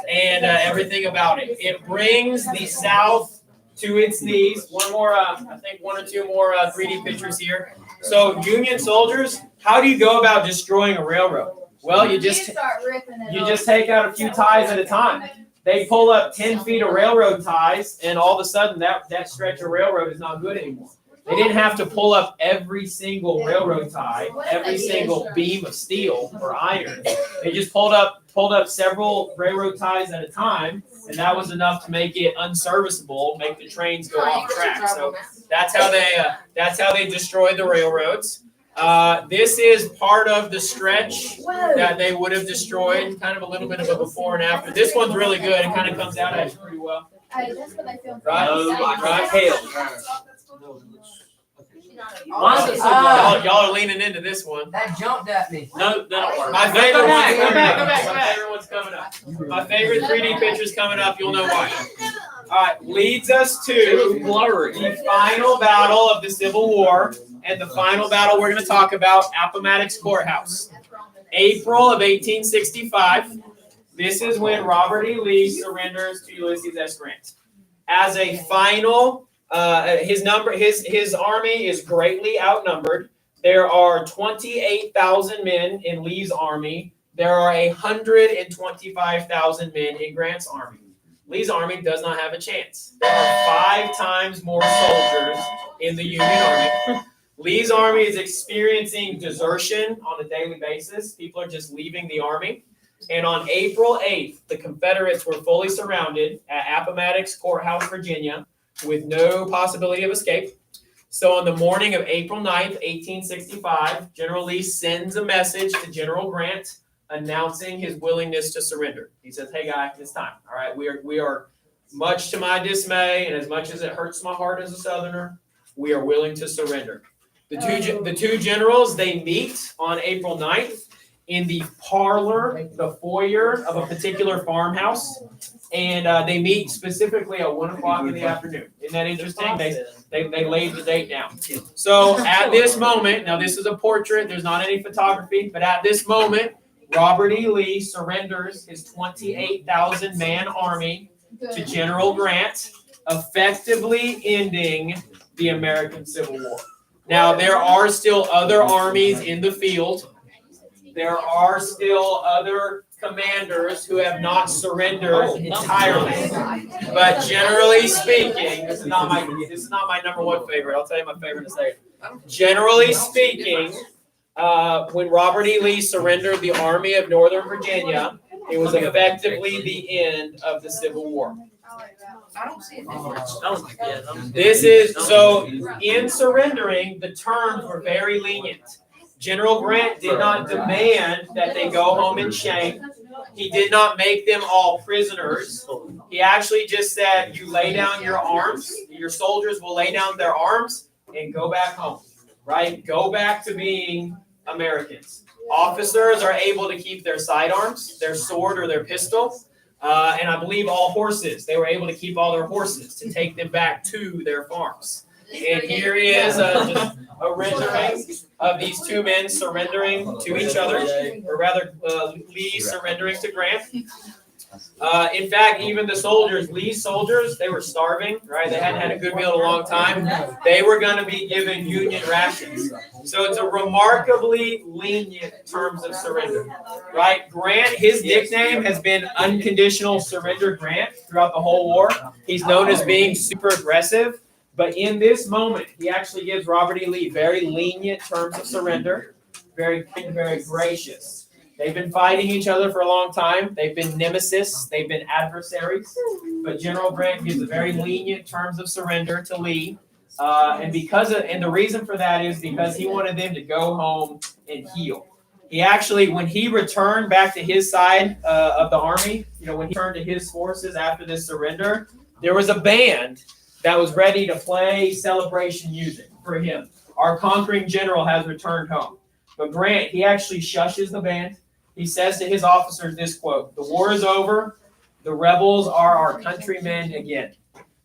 and everything about it. It brings the South to its knees. One more, I think one or two more 3D pictures here. So Union soldiers, how do you go about destroying a railroad? Well, you just take out a few ties at a time. They pull up 10 feet of railroad ties, and all of a sudden that stretch of railroad is not good anymore. They didn't have to pull up every single railroad tie, every single beam of steel or iron. They just pulled up several railroad ties at a time, and that was enough to make it unserviceable, make the trains go off track. So that's how they destroyed the railroads. This is part of the stretch that they would have destroyed, kind of a little bit of a before and after. This one's really good. It kind of comes out at you pretty well. Right, Hale. Y'all are leaning into this one. That jumped at me. No, my favorite one's coming up. My favorite one's coming up. My favorite 3D picture's coming up. You'll know why. All right, leads us to the final battle of the Civil War, and the final battle we're going to talk about, Appomattox Courthouse. April of 1865. This is when Robert E. Lee surrenders to Ulysses S. Grant. As a final, his army is greatly outnumbered. There are 28,000 men in Lee's army. There are 125,000 men in Grant's army. Lee's army does not have a chance. There are 5 times more soldiers in the Union Army. Lee's army is experiencing desertion on a daily basis. People are just leaving the army. And on April 8th, the Confederates were fully surrounded at Appomattox Courthouse, Virginia, with no possibility of escape. So on the morning of April 9th, 1865, General Lee sends a message to General Grant announcing his willingness to surrender. He says, hey, guy, it's time. All right, we are much to my dismay, and as much as it hurts my heart as a Southerner, we are willing to surrender. The two generals, they meet on April 9th in the parlor, the foyer of a particular farmhouse, and they meet specifically at 1 o'clock in the afternoon. Isn't that interesting? They laid the date down. So at this moment, now this is a portrait, there's not any photography, but at this moment, Robert E. Lee surrenders his 28,000 man army to General Grant, effectively ending the American Civil War. Now, there are still other armies in the field. There are still other commanders who have not surrendered entirely. But generally speaking, this is not my number one favorite. I'll tell you my favorite in a second. Generally speaking, when Robert E. Lee surrendered the Army of Northern Virginia, it was effectively the end of the Civil War. I don't see it. This is, so in surrendering, the terms were very lenient. General Grant did not demand that they go home in shame. He did not make them all prisoners. He actually just said, you lay down your arms, your soldiers will lay down their arms and go back home, right? Go back to being Americans. Officers are able to keep their sidearms, their sword or their pistol, and I believe all horses. They were able to keep all their horses to take them back to their farms. And here is just a rendering of these two men surrendering to each other, or rather, Lee surrendering to Grant. In fact, even the soldiers, Lee's soldiers, they were starving, right? They hadn't had a good meal in a long time. They were going to be given Union rations. So it's a remarkably lenient terms of surrender, right? Grant, his nickname has been Unconditional Surrender Grant throughout the whole war. He's known as being super aggressive. But in this moment, he actually gives Robert E. Lee very lenient terms of surrender, very gracious. They've been fighting each other for a long time. They've been nemesis. They've been adversaries. But General Grant gives a very lenient terms of surrender to Lee. And the reason for that is because he wanted them to go home and heal. He actually, when he returned back to his side of the army, when he returned to his forces after this surrender, there was a band that was ready to play celebration music for him. Our conquering general has returned home. But Grant, he actually shushes the band. He says to his officers this quote, "The war is over. The rebels are our countrymen again."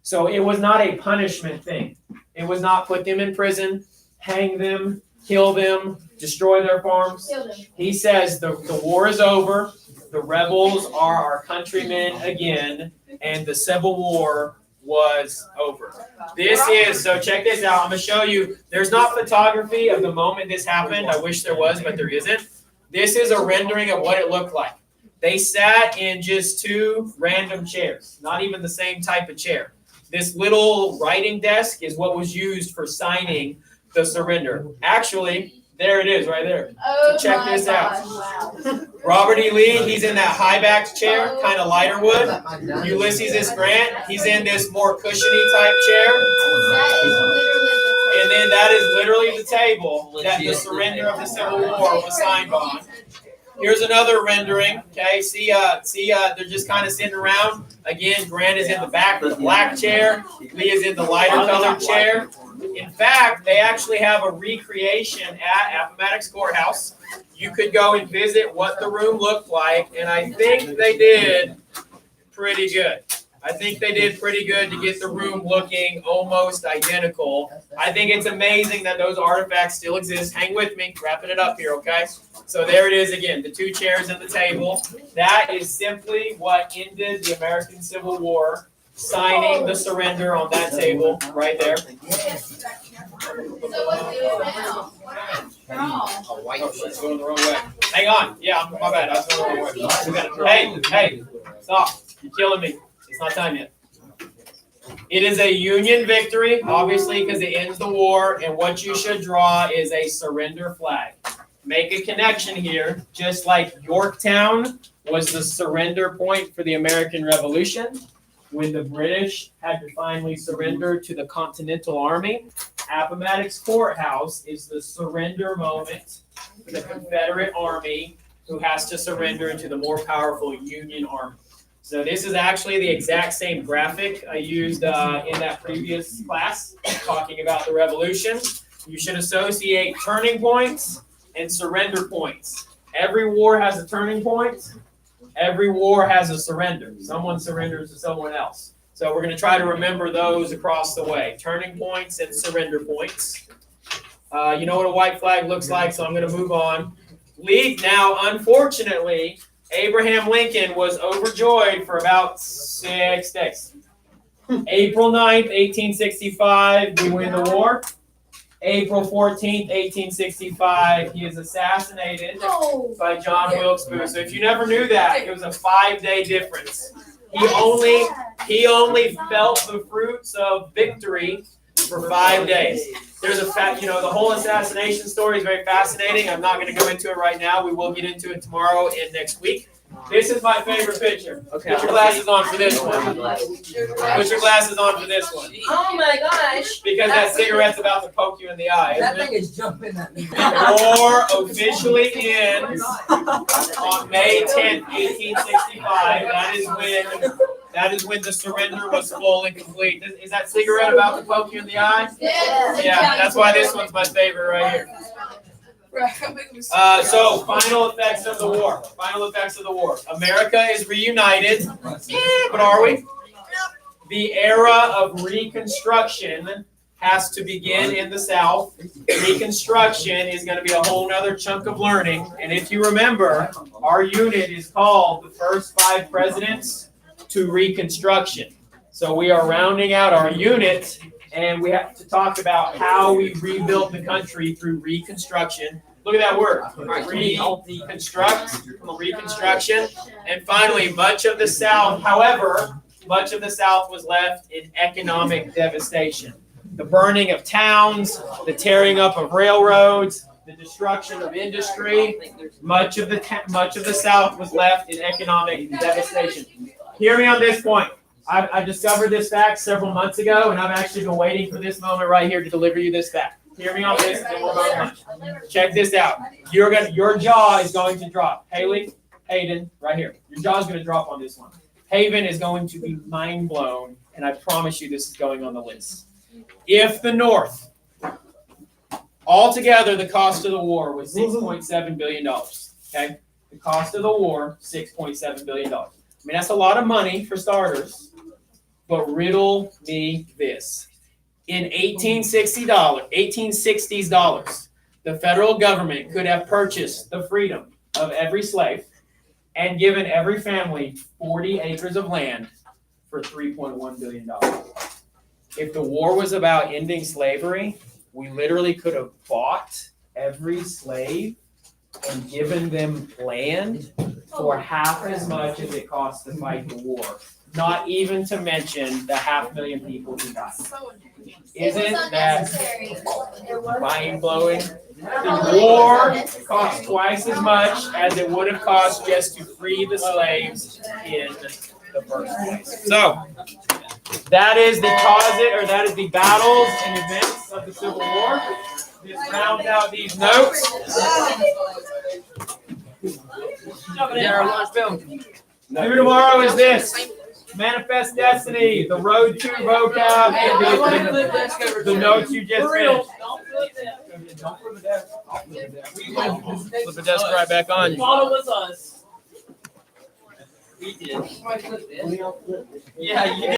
So it was not a punishment thing. It was not put them in prison, hang them, kill them, destroy their farms. He says the war is over. The rebels are our countrymen again, and the Civil War was over. So check this out. I'm going to show you. There's not photography of the moment this happened. I wish there was, but there isn't. This is a rendering of what it looked like. They sat in just two random chairs, not even the same type of chair. This little writing desk is what was used for signing the surrender. Actually, there it is right there. So check this out. Robert E. Lee, he's in that high-backed chair, kind of lighter wood. Ulysses S. Grant, he's in this more cushiony type chair. And then that is literally the table that the surrender of the Civil War was signed on. Here's another rendering. Okay, see, they're just kind of sitting around. Again, Grant is in the back of the black chair. Lee is in the lighter colored chair. In fact, they actually have a recreation at Appomattox Courthouse. You could go and visit what the room looked like, and I think they did pretty good. I think they did pretty good to get the room looking almost identical. I think it's amazing that those artifacts still exist. Hang with me, wrapping it up here, okay? So there it is again, the two chairs and the table. That is simply what ended the American Civil War, signing the surrender on that table right there. So what's it now? Oh, it's going the wrong way. Hang on. Yeah, my bad. I was going the wrong way. Hey, stop. You're killing me. It's not time yet. It is a Union victory, obviously, because it ends the war, and what you should draw is a surrender flag. Make a connection here, just like Yorktown was the surrender point for the American Revolution. When the British had to finally surrender to the Continental Army, Appomattox Courthouse is the surrender moment for the Confederate Army who has to surrender to the more powerful Union Army. So this is actually the exact same graphic I used in that previous class talking about the Revolution. You should associate turning points and surrender points. Every war has a turning point. Every war has a surrender. Someone surrenders to someone else. So we're going to try to remember those across the way. Turning points and surrender points. You know what a white flag looks like, so I'm going to move on. Now, unfortunately, Abraham Lincoln was overjoyed for about 6 days. April 9th, 1865, we win the war. April 14th, 1865, he is assassinated by John Wilkes Booth. So if you never knew that, it was a 5-day difference. He only felt the fruits of victory for 5 days. There's the whole assassination story is very fascinating. I'm not going to go into it right now. We will get into it tomorrow and next week. This is my favorite picture. Okay. Put your glasses on for this one. Put your glasses on for this one. Oh my gosh. Because that cigarette's about to poke you in the eye. That thing is jumping at me. The war officially ends on May 10th, 1865. That is when the surrender was full and complete. Is that cigarette about to poke you in the eye? Yeah, that's why this one's my favorite right here. So, final effects of the war. Final effects of the war. America is reunited. But are we? The era of Reconstruction has to begin in the South. Reconstruction is going to be a whole nother chunk of learning. And if you remember, our unit is called the First 5 Presidents to Reconstruction. So we are rounding out our unit, and we have to talk about how we rebuilt the country through Reconstruction. Look at that word, Reconstruction. And finally, much of the South, however, much of the South was left in economic devastation. The burning of towns, the tearing up of railroads, the destruction of industry. Much of the South was left in economic devastation. Hear me on this point. I discovered this fact several months ago, and I've actually been waiting for this moment right here to deliver you this fact. Hear me on this, and we'll go on. Check this out. Your jaw is going to drop. Haley, Hayden, right here. Your jaw is going to drop on this one. Haven is going to be mind blown, and I promise you this is going on the list. If the North, altogether, the cost of the war was $6.7 billion. Okay? The cost of the war, $6.7 billion. I mean, that's a lot of money for starters, but riddle me this. In 1860s dollars, the federal government could have purchased the freedom of every slave and given every family 40 acres of land for $3.1 billion. If the war was about ending slavery, we literally could have bought every slave and given them land for half as much as it cost to fight the war. Not even to mention the 500,000 people who died. Isn't that mind-blowing? The war cost twice as much as it would have cost just to free the slaves in the first place. So, that is the that is the battles and events of the Civil War. This rounds out these notes. New tomorrow is this. Manifest Destiny, the Road to vocab, and the notes you just finished. Don't flip the desk. I'll flip the desk. Flip the desk right back on. Thought it was us. We did. Yeah, you did.